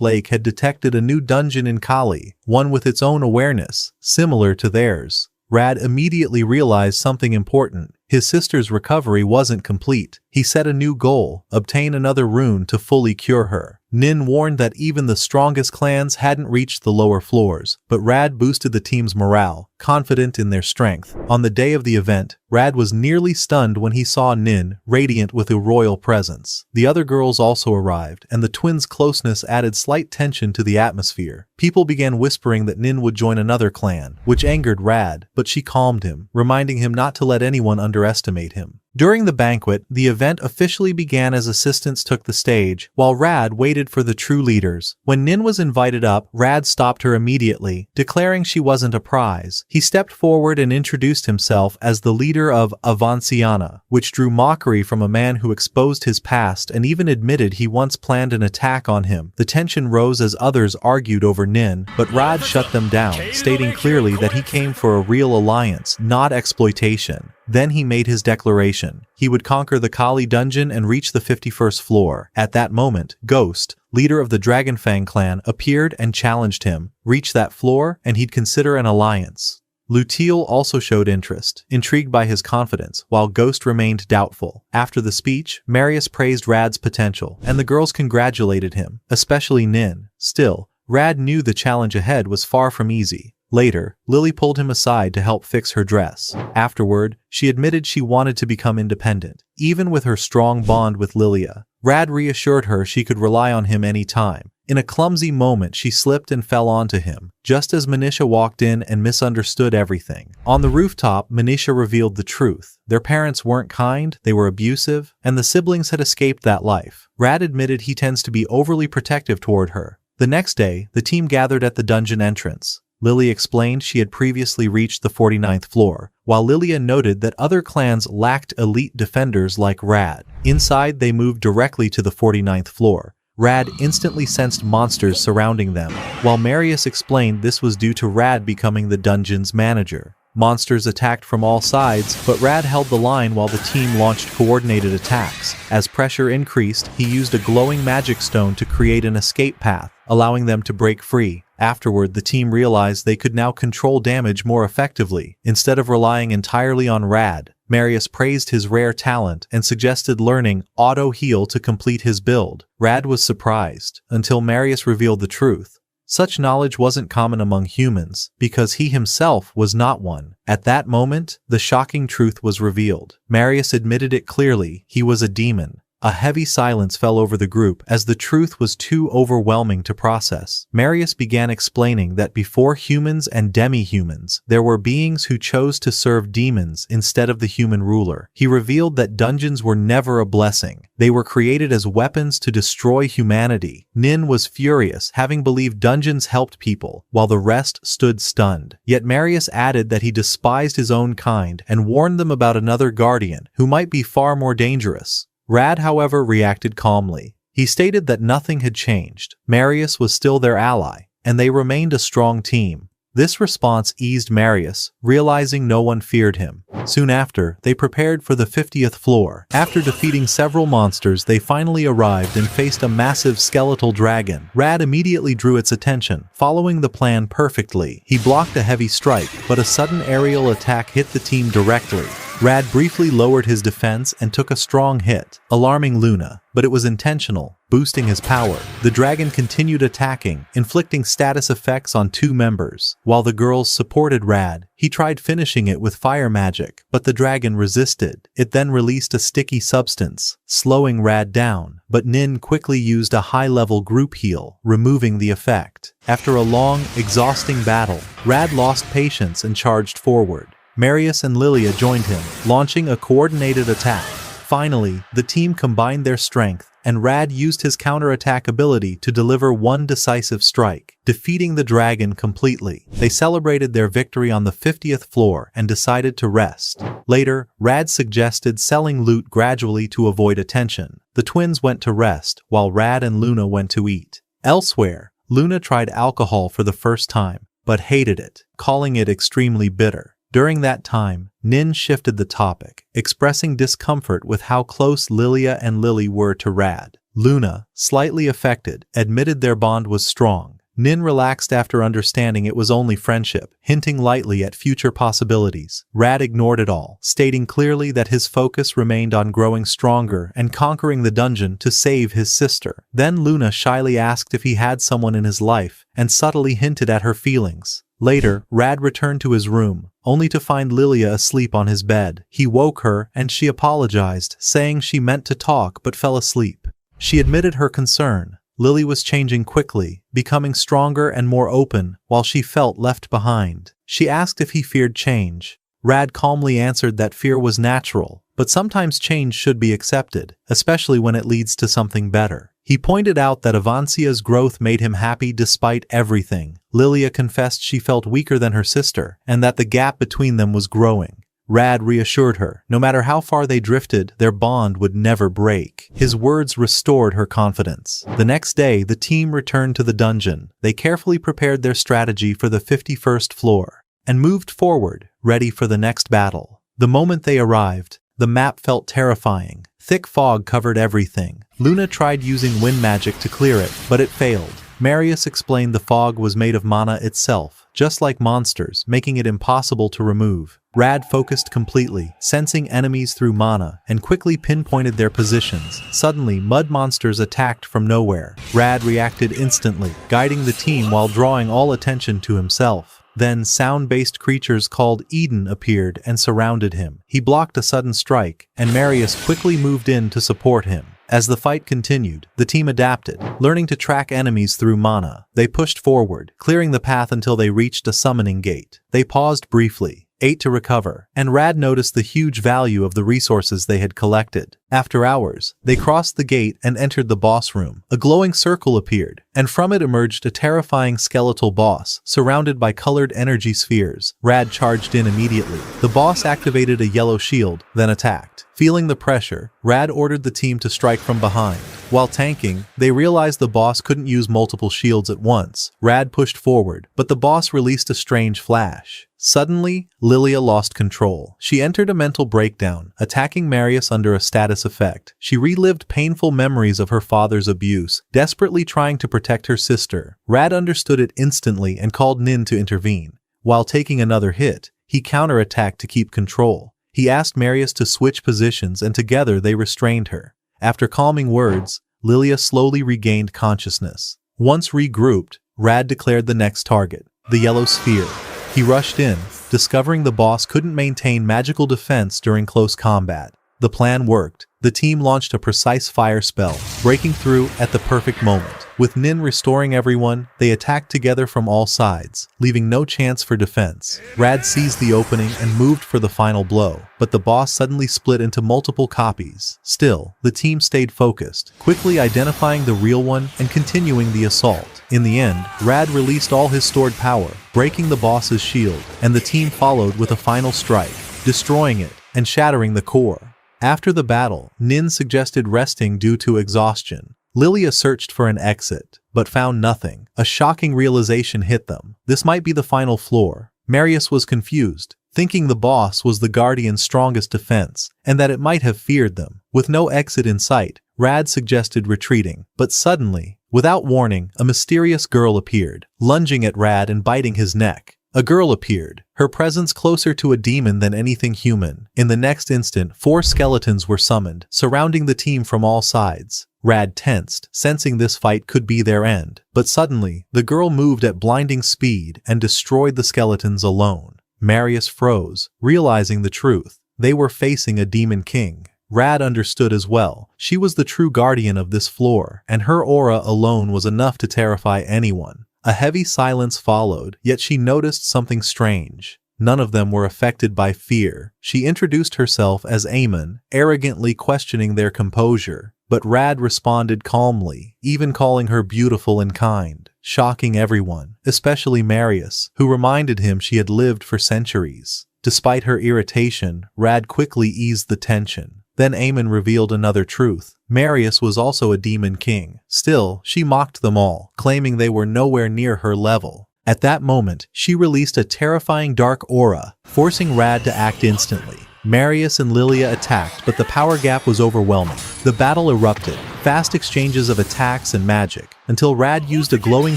lake had detected a new dungeon in Kali, one with its own awareness, similar to theirs. Rad immediately realized something important. His sister's recovery wasn't complete. He set a new goal, obtain another rune to fully cure her. Nin warned that even the strongest clans hadn't reached the lower floors, but Rad boosted the team's morale, confident in their strength. On the day of the event, Rad was nearly stunned when he saw Nin, radiant with a royal presence. The other girls also arrived, and the twins' closeness added slight tension to the atmosphere. People began whispering that Nin would join another clan, which angered Rad, but she calmed him, reminding him not to let anyone underestimate him. During the banquet, the event officially began as assistants took the stage, while Rad waited for the true leaders. When Nin was invited up, Rad stopped her immediately, declaring she wasn't a prize. He stepped forward and introduced himself as the leader of Avanciana, which drew mockery from a man who exposed his past and even admitted he once planned an attack on him. The tension rose as others argued over Nin, but Rad shut them down, stating clearly that he came for a real alliance, not exploitation. Then he made his declaration. He would conquer the Kali dungeon and reach the 51st floor. At that moment, Ghost, leader of the Dragonfang clan, appeared and challenged him. Reach that floor, and he'd consider an alliance. Lutiel also showed interest, intrigued by his confidence, while Ghost remained doubtful. After the speech, Marius praised Rad's potential, and the girls congratulated him, especially Nin. Still, Rad knew the challenge ahead was far from easy. Later, Lily pulled him aside to help fix her dress. Afterward, she admitted she wanted to become independent, even with her strong bond with Lilia. Rad reassured her she could rely on him any time. In a clumsy moment, she slipped and fell onto him, just as Manisha walked in and misunderstood everything. On the rooftop, Manisha revealed the truth. Their parents weren't kind, they were abusive, and the siblings had escaped that life. Rad admitted he tends to be overly protective toward her. The next day, the team gathered at the dungeon entrance. Lily explained she had previously reached the 49th floor, while Lilia noted that other clans lacked elite defenders like Rad. Inside, they moved directly to the 49th floor. Rad instantly sensed monsters surrounding them, while Marius explained this was due to Rad becoming the dungeon's manager. Monsters attacked from all sides, but Rad held the line while the team launched coordinated attacks. As pressure increased, he used a glowing magic stone to create an escape path, allowing them to break free. Afterward, the team realized they could now control damage more effectively, instead of relying entirely on Rad. Marius praised his rare talent and suggested learning Auto Heal to complete his build. Rad was surprised, until Marius revealed the truth. Such knowledge wasn't common among humans, because he himself was not one. At that moment, the shocking truth was revealed. Marius admitted it clearly, he was a demon. A heavy silence fell over the group as the truth was too overwhelming to process. Marius began explaining that before humans and demi-humans, there were beings who chose to serve demons instead of the human ruler. He revealed that dungeons were never a blessing. They were created as weapons to destroy humanity. Nin was furious, having believed dungeons helped people, while the rest stood stunned. Yet Marius added that he despised his own kind and warned them about another guardian, who might be far more dangerous. Rad, however, reacted calmly. He stated that nothing had changed. Marius was still their ally, and they remained a strong team. This response eased Marius, realizing no one feared him. Soon after, they prepared for the 50th floor. After defeating several monsters, they finally arrived and faced a massive skeletal dragon. Rad immediately drew its attention, following the plan perfectly. He blocked a heavy strike, but a sudden aerial attack hit the team directly. Rad briefly lowered his defense and took a strong hit, alarming Luna, but it was intentional, boosting his power. The dragon continued attacking, inflicting status effects on 2 members. While the girls supported Rad, he tried finishing it with fire magic, but the dragon resisted. It then released a sticky substance, slowing Rad down, but Nin quickly used a high-level group heal, removing the effect. After a long, exhausting battle, Rad lost patience and charged forward. Marius and Lilia joined him, launching a coordinated attack. Finally, the team combined their strength, and Rad used his counterattack ability to deliver one decisive strike, defeating the dragon completely. They celebrated their victory on the 50th floor and decided to rest. Later, Rad suggested selling loot gradually to avoid attention. The twins went to rest, while Rad and Luna went to eat. Elsewhere, Luna tried alcohol for the first time, but hated it, calling it extremely bitter. During that time, Nin shifted the topic, expressing discomfort with how close Lilia and Lily were to Rad. Luna, slightly affected, admitted their bond was strong. Nin relaxed after understanding it was only friendship, hinting lightly at future possibilities. Rad ignored it all, stating clearly that his focus remained on growing stronger and conquering the dungeon to save his sister. Then Luna shyly asked if he had someone in his life, and subtly hinted at her feelings. Later, Rad returned to his room, only to find Lilia asleep on his bed. He woke her and she apologized, saying she meant to talk but fell asleep. She admitted her concern. Lily was changing quickly, becoming stronger and more open, while she felt left behind. She asked if he feared change. Rad calmly answered that fear was natural, but sometimes change should be accepted, especially when it leads to something better. He pointed out that Avancia's growth made him happy despite everything. Lilia confessed she felt weaker than her sister, and that the gap between them was growing. Rad reassured her, no matter how far they drifted, their bond would never break. His words restored her confidence. The next day, the team returned to the dungeon. They carefully prepared their strategy for the 51st floor, and moved forward, ready for the next battle. The moment they arrived, the map felt terrifying. Thick fog covered everything. Luna tried using wind magic to clear it, but it failed. Marius explained the fog was made of mana itself, just like monsters, making it impossible to remove. Rad focused completely, sensing enemies through mana, and quickly pinpointed their positions. Suddenly, mud monsters attacked from nowhere. Rad reacted instantly, guiding the team while drawing all attention to himself. Then sound-based creatures called Eden appeared and surrounded him. He blocked a sudden strike, and Marius quickly moved in to support him. As the fight continued, the team adapted, learning to track enemies through mana. They pushed forward, clearing the path until they reached a summoning gate. They paused briefly, ate to recover, and Rad noticed the huge value of the resources they had collected. After hours, they crossed the gate and entered the boss room. A glowing circle appeared, and from it emerged a terrifying skeletal boss, surrounded by colored energy spheres. Rad charged in immediately. The boss activated a yellow shield, then attacked. Feeling the pressure, Rad ordered the team to strike from behind. While tanking, they realized the boss couldn't use multiple shields at once. Rad pushed forward, but the boss released a strange flash. Suddenly, Lilia lost control. She entered a mental breakdown, attacking Marius under a status effect. She relived painful memories of her father's abuse, desperately trying to protect her sister. Rad understood it instantly and called Nin to intervene. While taking another hit, he counterattacked to keep control. He asked Marius to switch positions and together they restrained her. After calming words, Lilia slowly regained consciousness. Once regrouped, Rad declared the next target, the yellow sphere. He rushed in, discovering the boss couldn't maintain magical defense during close combat. The plan worked. The team launched a precise fire spell, breaking through at the perfect moment. With Nin restoring everyone, they attacked together from all sides, leaving no chance for defense. Rad seized the opening and moved for the final blow, but the boss suddenly split into multiple copies. Still, the team stayed focused, quickly identifying the real one and continuing the assault. In the end, Rad released all his stored power, breaking the boss's shield, and the team followed with a final strike, destroying it and shattering the core. After the battle, Nin suggested resting due to exhaustion. Lilia searched for an exit, but found nothing. A shocking realization hit them. This might be the final floor. Marius was confused, thinking the boss was the Guardian's strongest defense, and that it might have feared them. With no exit in sight, Rad suggested retreating, but suddenly, without warning, a mysterious girl appeared, lunging at Rad and biting his neck. A girl appeared, her presence closer to a demon than anything human. In the next instant, 4 skeletons were summoned, surrounding the team from all sides. Rad tensed, sensing this fight could be their end. But suddenly, the girl moved at blinding speed and destroyed the skeletons alone. Marius froze, realizing the truth. They were facing a demon king. Rad understood as well. She was the true guardian of this floor, and her aura alone was enough to terrify anyone. A heavy silence followed, yet she noticed something strange. None of them were affected by fear. She introduced herself as Amon, arrogantly questioning their composure. But Rad responded calmly, even calling her beautiful and kind, shocking everyone, especially Marius, who reminded him she had lived for centuries. Despite her irritation, Rad quickly eased the tension. Then Amon revealed another truth. Marius was also a demon king. Still, she mocked them all, claiming they were nowhere near her level. At that moment, she released a terrifying dark aura, forcing Rad to act instantly. Marius and Lilia attacked, but the power gap was overwhelming. The battle erupted, fast exchanges of attacks and magic, until Rad used a glowing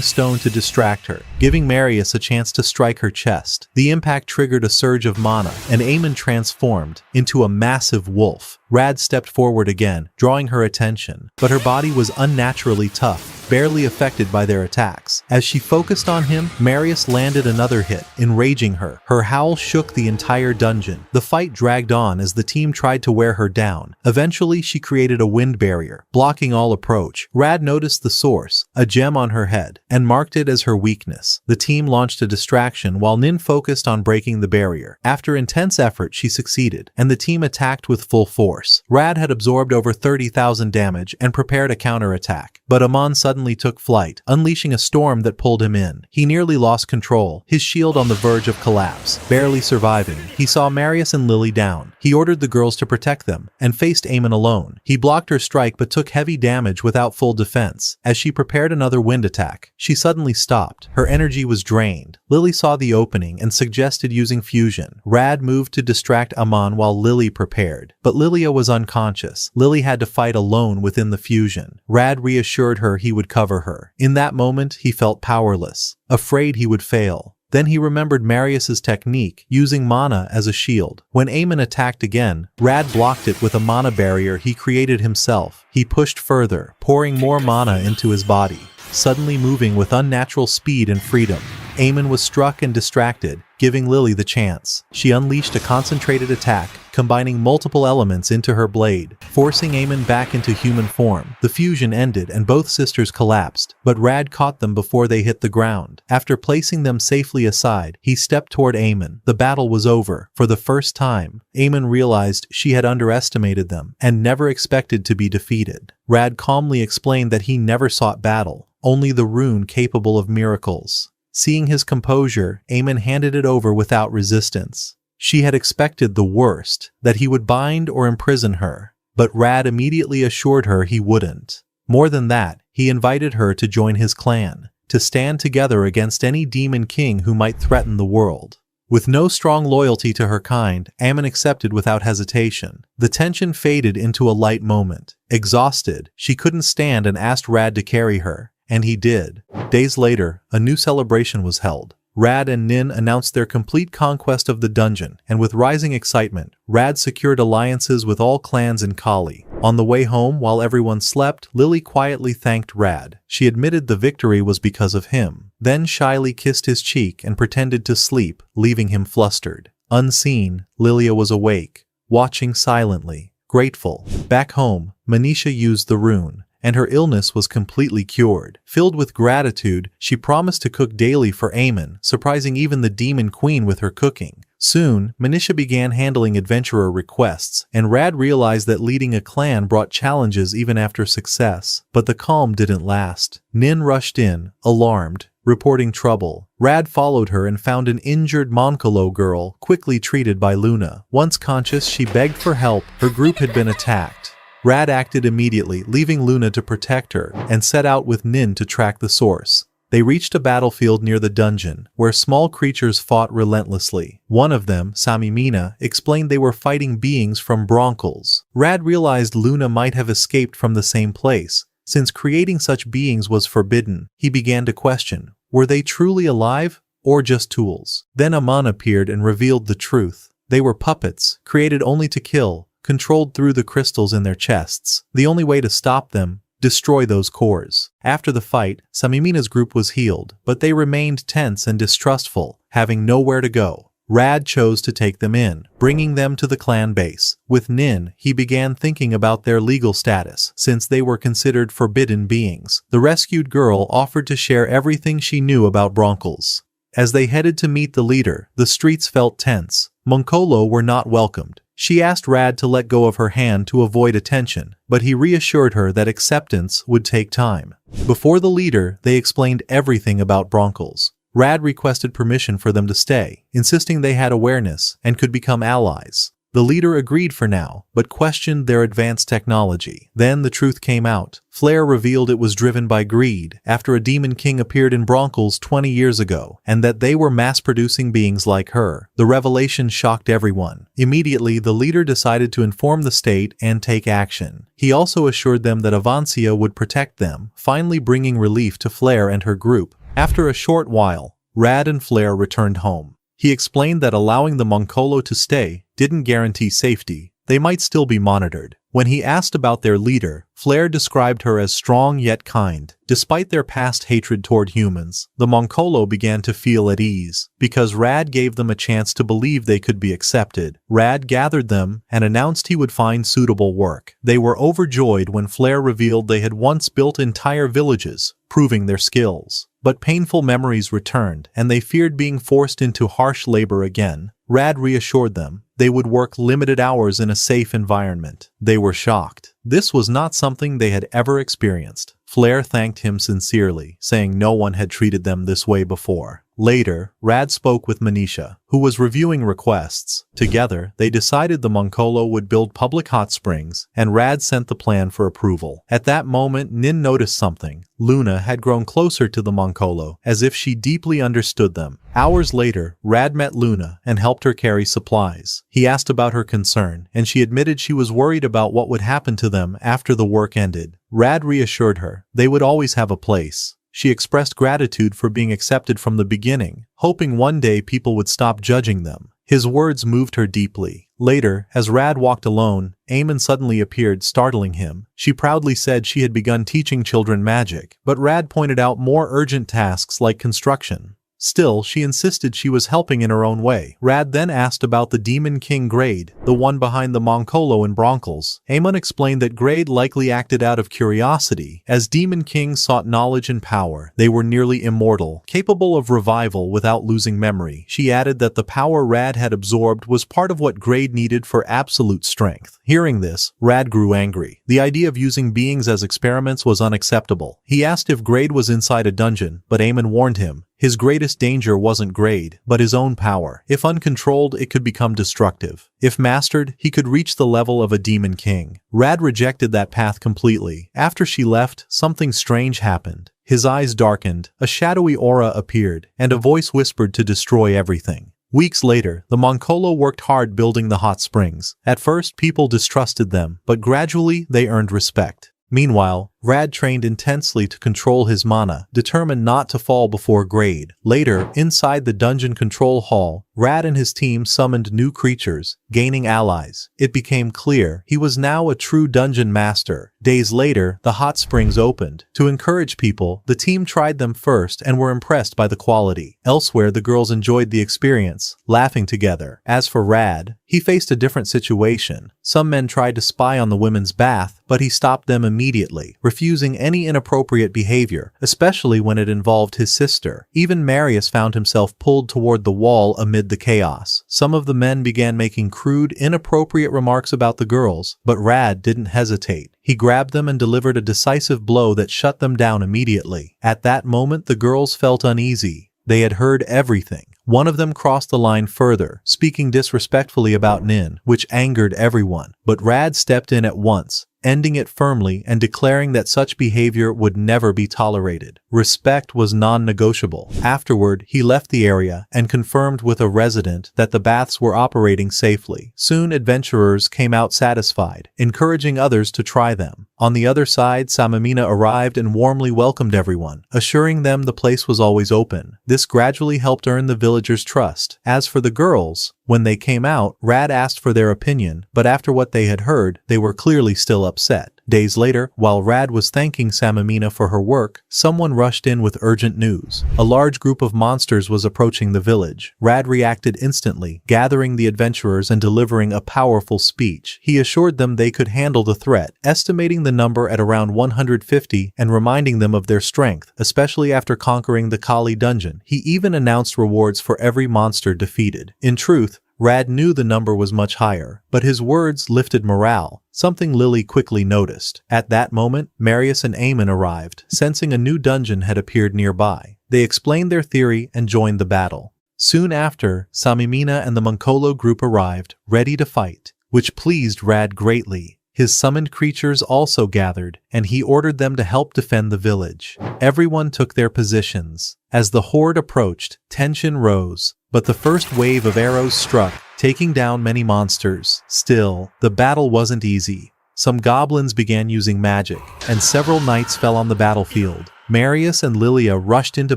stone to distract her, giving Marius a chance to strike her chest. The impact triggered a surge of mana, and Amon transformed into a massive wolf. Rad stepped forward again, drawing her attention, but her body was unnaturally tough, barely affected by their attacks. As she focused on him, Marius landed another hit, enraging her. Her howl shook the entire dungeon. The fight dragged on as the team tried to wear her down. Eventually, she created a wind barrier, blocking all approach. Rad noticed the source, a gem on her head, and marked it as her weakness. The team launched a distraction while Nin focused on breaking the barrier. After intense effort, she succeeded, and the team attacked with full force. Rad had absorbed over 30,000 damage and prepared a counterattack, but Amon suddenly took flight, unleashing a storm that pulled him in. He nearly lost control, his shield on the verge of collapse. Barely surviving, he saw Marius and Lily down. He ordered the girls to protect them, and faced Amon alone. He blocked her strike but took heavy damage without full defense. As she prepared another wind attack, she suddenly stopped. Her energy was drained. Lily saw the opening and suggested using fusion. Rad moved to distract Amon while Lily prepared, but Lilia was unconscious. Lily had to fight alone within the fusion. Rad reassured her he would cover her. In that moment, he felt powerless, afraid he would fail. Then he remembered Marius's technique, using mana as a shield. When Amon attacked again, Rad blocked it with a mana barrier he created himself. He pushed further, pouring more mana into his body, suddenly moving with unnatural speed and freedom. Amon was struck and distracted, giving Lily the chance. She unleashed a concentrated attack, combining multiple elements into her blade, forcing Amon back into human form. The fusion ended and both sisters collapsed, but Rad caught them before they hit the ground. After placing them safely aside, he stepped toward Amon. The battle was over. For the first time, Amon realized she had underestimated them and never expected to be defeated. Rad calmly explained that he never sought battle, only the rune capable of miracles. Seeing his composure, Amon handed it over without resistance. She had expected the worst, that he would bind or imprison her, but Rad immediately assured her he wouldn't. More than that, he invited her to join his clan, to stand together against any demon king who might threaten the world. With no strong loyalty to her kind, Amon accepted without hesitation. The tension faded into a light moment. Exhausted, she couldn't stand and asked Rad to carry her. And he did. Days later, a new celebration was held. Rad and Nin announced their complete conquest of the dungeon, and with rising excitement, Rad secured alliances with all clans in Kali. On the way home, while everyone slept, Lily quietly thanked Rad. She admitted the victory was because of him, then shyly kissed his cheek and pretended to sleep, leaving him flustered. Unseen, Lilia was awake, watching silently, grateful. Back home, Manisha used the rune, and her illness was completely cured. Filled with gratitude, she promised to cook daily for Amon, surprising even the Demon Queen with her cooking. Soon, Manisha began handling adventurer requests, and Rad realized that leading a clan brought challenges even after success. But the calm didn't last. Nin rushed in, alarmed, reporting trouble. Rad followed her and found an injured Monkolo girl, quickly treated by Luna. Once conscious, she begged for help. Her group had been attacked. Rad acted immediately, leaving Luna to protect her, and set out with Nin to track the source. They reached a battlefield near the dungeon, where small creatures fought relentlessly. One of them, Samimina, explained they were fighting beings from Broncos. Rad realized Luna might have escaped from the same place. Since creating such beings was forbidden, he began to question, were they truly alive? or just tools. Then Amon appeared and revealed the truth. They were puppets, created only to kill, controlled through the crystals in their chests. The only way to stop them, destroy those cores. After the fight, Samimina's group was healed, but they remained tense and distrustful, having nowhere to go. Rad chose to take them in, bringing them to the clan base. With Nin, he began thinking about their legal status, since they were considered forbidden beings. The rescued girl offered to share everything she knew about Broncos. As they headed to meet the leader, the streets felt tense. Moncolo were not welcomed. She asked Rad to let go of her hand to avoid attention, but he reassured her that acceptance would take time. Before the leader, they explained everything about Broncos. Rad requested permission for them to stay, insisting they had awareness and could become allies. The leader agreed for now, but questioned their advanced technology. Then the truth came out. Flare revealed it was driven by greed after a demon king appeared in Broncos 20 years ago, and that they were mass-producing beings like her. The revelation shocked everyone. Immediately, the leader decided to inform the state and take action. He also assured them that Avancia would protect them, finally bringing relief to Flare and her group. After a short while, Rad and Flare returned home. He explained that allowing the Moncolo to stay didn't guarantee safety. They might still be monitored. When he asked about their leader, Flare described her as strong yet kind. Despite their past hatred toward humans, the Moncolo began to feel at ease, because Rad gave them a chance to believe they could be accepted. Rad gathered them and announced he would find suitable work. They were overjoyed when Flare revealed they had once built entire villages, proving their skills. But painful memories returned, and they feared being forced into harsh labor again. Rad reassured them they would work limited hours in a safe environment. They were shocked. This was not something they had ever experienced. Flare thanked him sincerely, saying no one had treated them this way before. Later, Rad spoke with Manisha, who was reviewing requests. Together, they decided the Moncolo would build public hot springs, and Rad sent the plan for approval. At that moment, Nin noticed something. Luna had grown closer to the Moncolo, as if she deeply understood them. Hours later, Rad met Luna and helped her carry supplies. He asked about her concern, and she admitted she was worried about what would happen to them after the work ended. Rad reassured her they would always have a place. She expressed gratitude for being accepted from the beginning, hoping one day people would stop judging them. His words moved her deeply. Later, as Rad walked alone, Eamon suddenly appeared, startling him. She proudly said she had begun teaching children magic, but Rad pointed out more urgent tasks like construction. Still, she insisted she was helping in her own way. Rad then asked about the Demon King Grade, the one behind the Moncolo and Broncos. Eamon explained that Grade likely acted out of curiosity. As Demon Kings sought knowledge and power, they were nearly immortal, capable of revival without losing memory. She added that the power Rad had absorbed was part of what Grade needed for absolute strength. Hearing this, Rad grew angry. The idea of using beings as experiments was unacceptable. He asked if Grade was inside a dungeon, but Eamon warned him. His greatest danger wasn't Grade, but his own power. If uncontrolled, it could become destructive. If mastered, he could reach the level of a demon king. Rad rejected that path completely. After she left, something strange happened. His eyes darkened, a shadowy aura appeared, and a voice whispered to destroy everything. Weeks later, the Moncolo worked hard building the hot springs. At first, people distrusted them, but gradually they earned respect. Meanwhile, Rad trained intensely to control his mana, determined not to fall before Grade. Later, inside the dungeon control hall, Rad and his team summoned new creatures, gaining allies. It became clear he was now a true dungeon master. Days later, the hot springs opened. To encourage people, the team tried them first and were impressed by the quality. Elsewhere, the girls enjoyed the experience, laughing together. As for Rad, he faced a different situation. Some men tried to spy on the women's bath, but he stopped them immediately, refusing any inappropriate behavior, especially when it involved his sister. Even Marius found himself pulled toward the wall amid the chaos. Some of the men began making crude, inappropriate remarks about the girls, but Rad didn't hesitate. He grabbed them and delivered a decisive blow that shut them down immediately. At that moment, the girls felt uneasy. They had heard everything. One of them crossed the line further, speaking disrespectfully about Nin, which angered everyone. But Rad stepped in at once, ending it firmly and declaring that such behavior would never be tolerated. Respect was non-negotiable. Afterward, he left the area and confirmed with a resident that the baths were operating safely. Soon adventurers came out satisfied, encouraging others to try them. On the other side, Samamina arrived and warmly welcomed everyone, assuring them the place was always open. This gradually helped earn the villagers' trust. As for the girls, when they came out, Rad asked for their opinion, but after what they had heard, they were clearly still upset. Days later, while Rad was thanking Samamina for her work, someone rushed in with urgent news. A large group of monsters was approaching the village. Rad reacted instantly, gathering the adventurers and delivering a powerful speech. He assured them they could handle the threat, estimating the number at around 150 and reminding them of their strength, especially after conquering the Kali dungeon. He even announced rewards for every monster defeated. In truth, Rad knew the number was much higher, but his words lifted morale, something Lily quickly noticed. At that moment, Marius and Eamon arrived, sensing a new dungeon had appeared nearby. They explained their theory and joined the battle. Soon after, Samimina and the Moncolo group arrived, ready to fight, which pleased Rad greatly. His summoned creatures also gathered, and he ordered them to help defend the village. Everyone took their positions. As the horde approached, tension rose, but the first wave of arrows struck, taking down many monsters. Still, the battle wasn't easy. Some goblins began using magic, and several knights fell on the battlefield. Marius and Lilia rushed into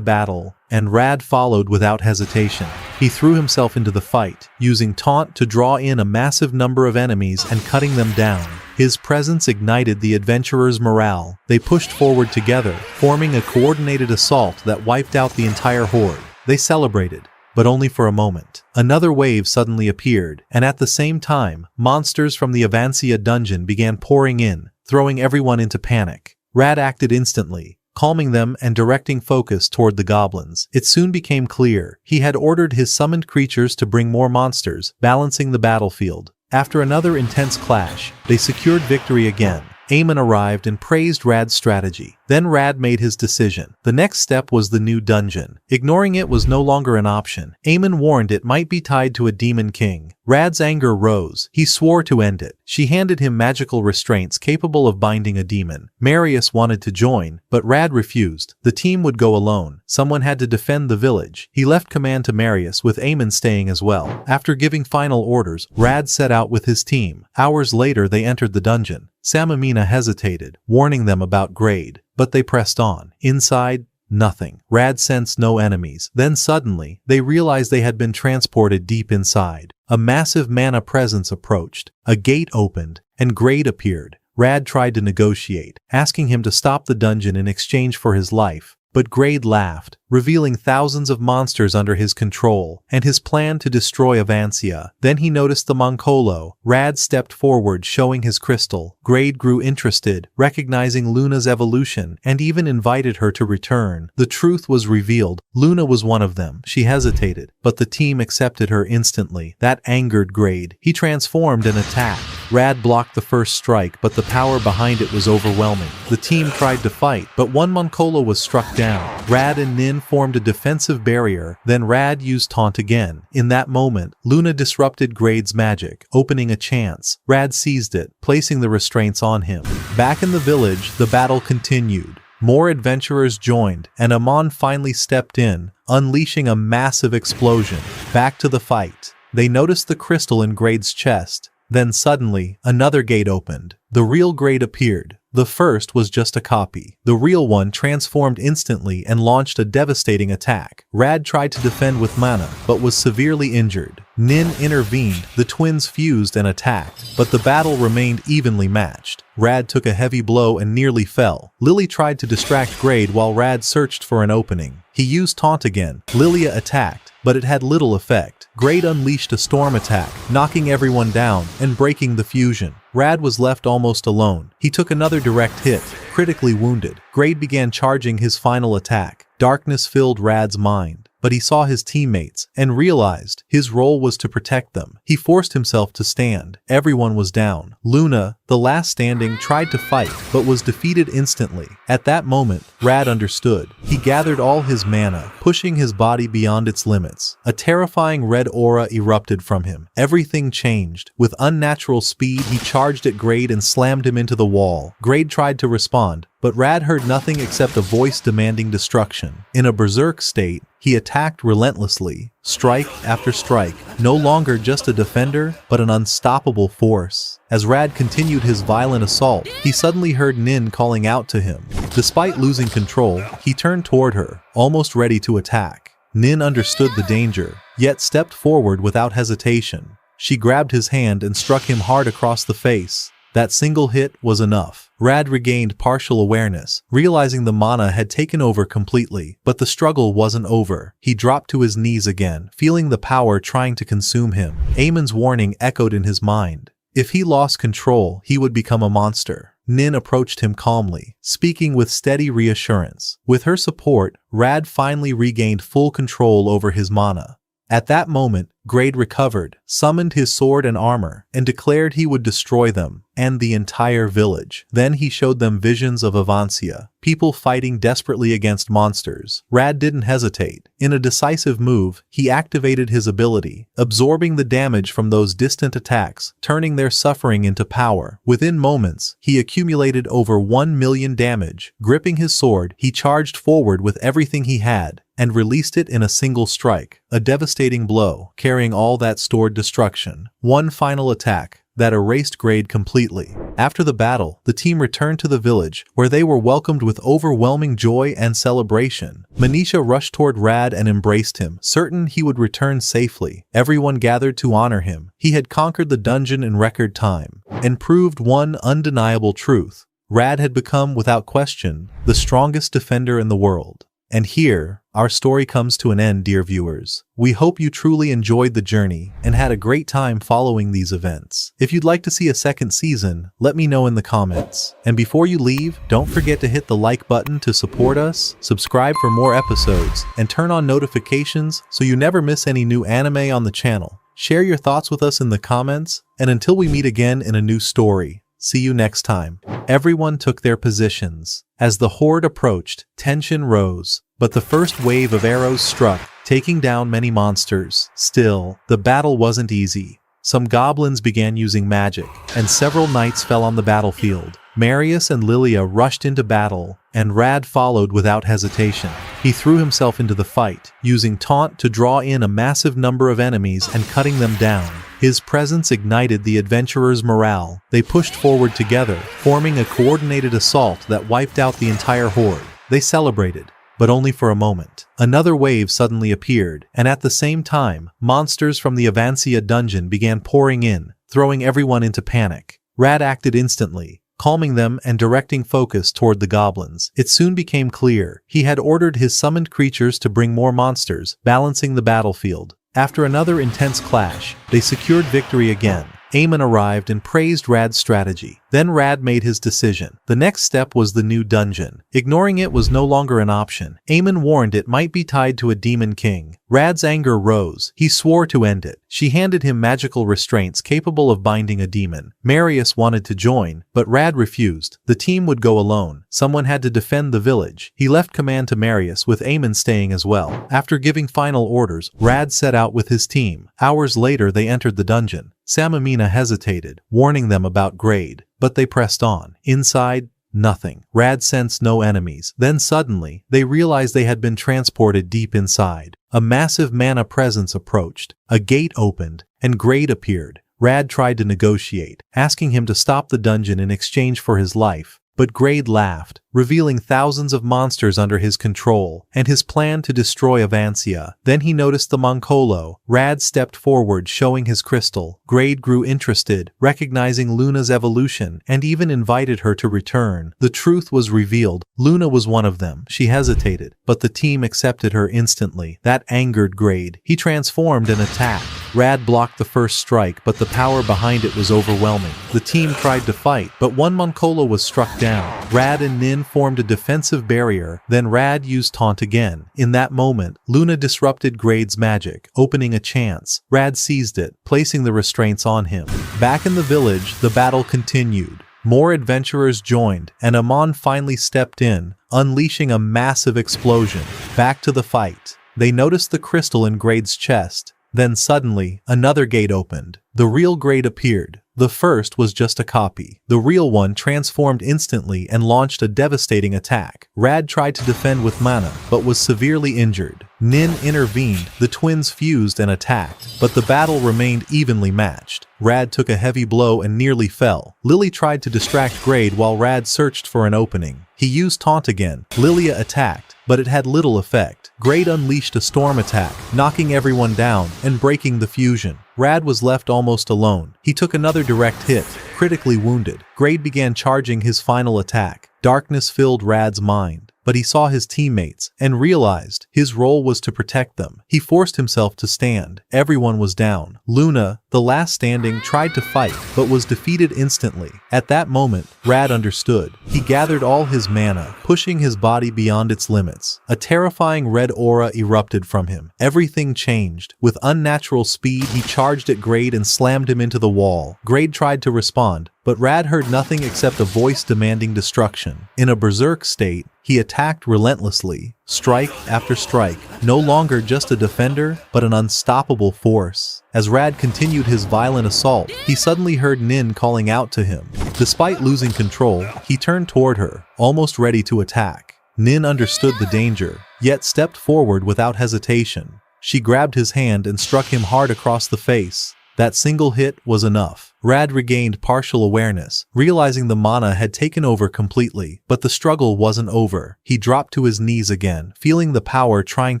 battle, and Rad followed without hesitation. He threw himself into the fight, using taunt to draw in a massive number of enemies and cutting them down. His presence ignited the adventurers' morale. They pushed forward together, forming a coordinated assault that wiped out the entire horde. They celebrated, but only for a moment. Another wave suddenly appeared, and at the same time, monsters from the Avancia dungeon began pouring in, throwing everyone into panic. Rad acted instantly, calming them and directing focus toward the goblins. It soon became clear he had ordered his summoned creatures to bring more monsters, balancing the battlefield. After another intense clash, they secured victory again. Eamon arrived and praised Rad's strategy. Then Rad made his decision. The next step was the new dungeon. Ignoring it was no longer an option. Eamon warned it might be tied to a demon king. Rad's anger rose. He swore to end it. She handed him magical restraints capable of binding a demon. Marius wanted to join, but Rad refused. The team would go alone. Someone had to defend the village. He left command to Marius, with Eamon staying as well. After giving final orders, Rad set out with his team. Hours later, they entered the dungeon. Samamina hesitated, warning them about Grade, but they pressed on. Inside, nothing. Rad sensed no enemies. Then suddenly, they realized they had been transported deep inside. A massive mana presence approached. A gate opened, and Grade appeared. Rad tried to negotiate, asking him to stop the dungeon in exchange for his life. But Grade laughed, revealing thousands of monsters under his control, and his plan to destroy Avancia. Then he noticed the Moncolo. Rad stepped forward, showing his crystal. Grade grew interested, recognizing Luna's evolution, and even invited her to return. The truth was revealed. Luna was one of them. She hesitated, but the team accepted her instantly. That angered Grade. He transformed and attacked. Rad blocked the first strike, but the power behind it was overwhelming. The team tried to fight, but one Moncolo was struck down. Rad and Nin formed a defensive barrier, then Rad used taunt again. In that moment, Luna disrupted Grade's magic, opening a chance. Rad seized it, placing the restraints on him. Back in the village, the battle continued. More adventurers joined, and Amon finally stepped in, unleashing a massive explosion. Back to the fight. They noticed the crystal in Grade's chest. Then suddenly, another gate opened. The real Grade appeared. The first was just a copy. The real one transformed instantly and launched a devastating attack. Rad tried to defend with mana, but was severely injured. Nin intervened, the twins fused and attacked, but the battle remained evenly matched. Rad took a heavy blow and nearly fell. Lily tried to distract Grade while Rad searched for an opening. He used taunt again. Lilia attacked, but it had little effect. Grade unleashed a storm attack, knocking everyone down and breaking the fusion. Rad was left almost alone. He took another direct hit, critically wounded. Grade began charging his final attack. Darkness filled Rad's mind, but he saw his teammates and realized his role was to protect them. He forced himself to stand. Everyone was down. Luna, the last standing, tried to fight, but was defeated instantly. At that moment, Rad understood. He gathered all his mana, pushing his body beyond its limits. A terrifying red aura erupted from him. Everything changed. With unnatural speed, he charged at Grade and slammed him into the wall. Grade tried to respond, but Rad heard nothing except a voice demanding destruction. In a berserk state, he attacked relentlessly, strike after strike, no longer just a defender, but an unstoppable force. As Rad continued his violent assault, he suddenly heard Nin calling out to him. Despite losing control, he turned toward her, almost ready to attack. Nin understood the danger, yet stepped forward without hesitation. She grabbed his hand and struck him hard across the face. That single hit was enough. Rad regained partial awareness, realizing the mana had taken over completely, but the struggle wasn't over. He dropped to his knees again, feeling the power trying to consume him. Amon's warning echoed in his mind. If he lost control, he would become a monster. Nin approached him calmly, speaking with steady reassurance. With her support, Rad finally regained full control over his mana. At that moment, Grade recovered, summoned his sword and armor, and declared he would destroy them, and the entire village. Then he showed them visions of Avancia, people fighting desperately against monsters. Rad didn't hesitate. In a decisive move, he activated his ability, absorbing the damage from those distant attacks, turning their suffering into power. Within moments, he accumulated over 1 million damage. Gripping his sword, he charged forward with everything he had, and released it in a single strike, a devastating blow, carrying all that stored destruction. One final attack that erased Grade completely. After the battle, the team returned to the village, where they were welcomed with overwhelming joy and celebration. Manisha rushed toward Rad and embraced him, certain he would return safely. Everyone gathered to honor him. He had conquered the dungeon in record time, and proved one undeniable truth. Rad had become, without question, the strongest defender in the world. And here, our story comes to an end, dear viewers. We hope you truly enjoyed the journey and had a great time following these events. If you'd like to see a second season, let me know in the comments. And before you leave, don't forget to hit the like button to support us, subscribe for more episodes, and turn on notifications so you never miss any new anime on the channel. Share your thoughts with us in the comments, and until we meet again in a new story, see you next time. Everyone took their positions. As the horde approached, tension rose, but the first wave of arrows struck, taking down many monsters. Still, the battle wasn't easy. Some goblins began using magic, and several knights fell on the battlefield. Marius and Lilia rushed into battle, and Rad followed without hesitation. He threw himself into the fight, using taunt to draw in a massive number of enemies and cutting them down. His presence ignited the adventurers' morale. They pushed forward together, forming a coordinated assault that wiped out the entire horde. They celebrated, but only for a moment. Another wave suddenly appeared, and at the same time, monsters from the Avancia dungeon began pouring in, throwing everyone into panic. Rad acted instantly, calming them and directing focus toward the goblins. It soon became clear he had ordered his summoned creatures to bring more monsters, balancing the battlefield. After another intense clash, they secured victory again. Amon arrived and praised Rad's strategy. Then Rad made his decision. The next step was the new dungeon. Ignoring it was no longer an option. Amon warned it might be tied to a demon king. Rad's anger rose. He swore to end it. She handed him magical restraints capable of binding a demon. Marius wanted to join, but Rad refused. The team would go alone. Someone had to defend the village. He left command to Marius, with Amon staying as well. After giving final orders, Rad set out with his team. Hours later, they entered the dungeon. Samamina hesitated, warning them about Grade, but they pressed on. Inside, nothing. Rad sensed no enemies. Then suddenly, they realized they had been transported deep inside. A massive mana presence approached. A gate opened, and Grade appeared. Rad tried to negotiate, asking him to stop the dungeon in exchange for his life. But Grade laughed, revealing thousands of monsters under his control, and his plan to destroy Avancia. Then he noticed the Moncolo. Rad stepped forward, showing his crystal. Grade grew interested, recognizing Luna's evolution, and even invited her to return. The truth was revealed. Luna was one of them. She hesitated, but the team accepted her instantly. That angered Grade. He transformed and attacked. Rad blocked the first strike, but the power behind it was overwhelming. The team tried to fight, but one Moncolo was struck down. Rad and Nin formed a defensive barrier, then Rad used taunt again. In that moment, Luna disrupted Grade's magic, opening a chance. Rad seized it, placing the restraints on him. Back in the village, the battle continued. More adventurers joined, and Amon finally stepped in, unleashing a massive explosion. Back to the fight. They noticed the crystal in Grade's chest. Then suddenly, another gate opened. The real Grade appeared, The first was just a copy. The real one transformed instantly and launched a devastating attack. Rad tried to defend with mana, but was severely injured. Nin intervened, the twins fused and attacked, but the battle remained evenly matched. Rad took a heavy blow and nearly fell. Lily tried to distract Grade while Rad searched for an opening. He used taunt again. Lilia attacked, but it had little effect. Grade unleashed a storm attack, knocking everyone down and breaking the fusion. Rad was left almost alone. He took another direct hit, critically wounded. Grade began charging his final attack. Darkness filled Rad's mind, but he saw his teammates and realized his role was to protect them. He forced himself to stand. Everyone was down. Luna, the last standing, tried to fight, but was defeated instantly. At that moment, Rad understood. He gathered all his mana, pushing his body beyond its limits. A terrifying red aura erupted from him. Everything changed. With unnatural speed, he charged at Grade and slammed him into the wall. Grade tried to respond, but Rad heard nothing except a voice demanding destruction. In a berserk state, he attacked relentlessly, strike after strike, no longer just a defender, but an unstoppable force. As Rad continued his violent assault, he suddenly heard Nin calling out to him. Despite losing control, he turned toward her, almost ready to attack. Nin understood the danger, yet stepped forward without hesitation. She grabbed his hand and struck him hard across the face. That single hit was enough. Rad regained partial awareness, realizing the mana had taken over completely, but the struggle wasn't over. He dropped to his knees again, feeling the power trying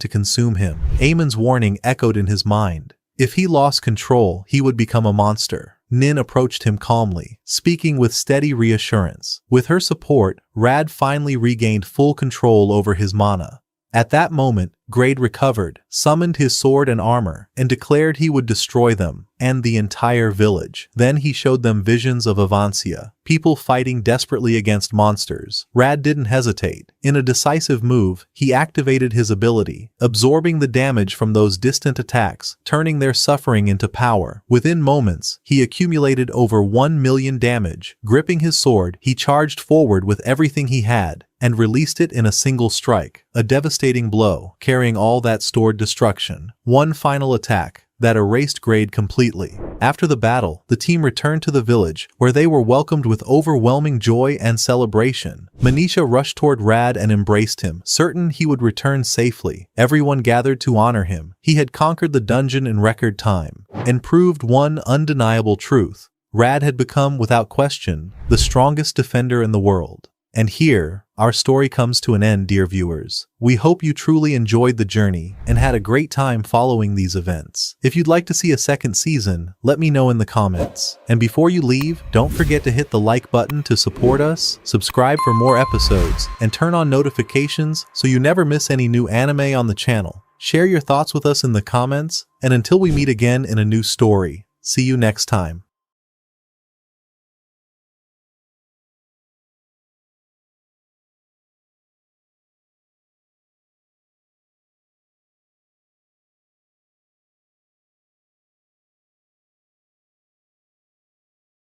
to consume him. Amon's warning echoed in his mind. If he lost control, he would become a monster. Nin approached him calmly, speaking with steady reassurance. With her support, Rad finally regained full control over his mana. At that moment, Grade recovered, summoned his sword and armor, and declared he would destroy them and the entire village. Then he showed them visions of Avancia, people fighting desperately against monsters. Rad didn't hesitate. In a decisive move, he activated his ability, absorbing the damage from those distant attacks, turning their suffering into power. Within moments, he accumulated over 1 million damage. Gripping his sword, he charged forward with everything he had, and released it in a single strike, a devastating blow, carrying all that stored destruction. One final attack that erased Grade completely. After the battle, the team returned to the village, where they were welcomed with overwhelming joy and celebration. Manisha rushed toward Rad and embraced him, certain he would return safely. Everyone gathered to honor him. He had conquered the dungeon in record time, and proved one undeniable truth. Rad had become, without question, the strongest defender in the world. And here, our story comes to an end, dear viewers. We hope you truly enjoyed the journey and had a great time following these events. If you'd like to see a second season, let me know in the comments. And before you leave, don't forget to hit the like button to support us, subscribe for more episodes, and turn on notifications so you never miss any new anime on the channel. Share your thoughts with us in the comments, and until we meet again in a new story, see you next time.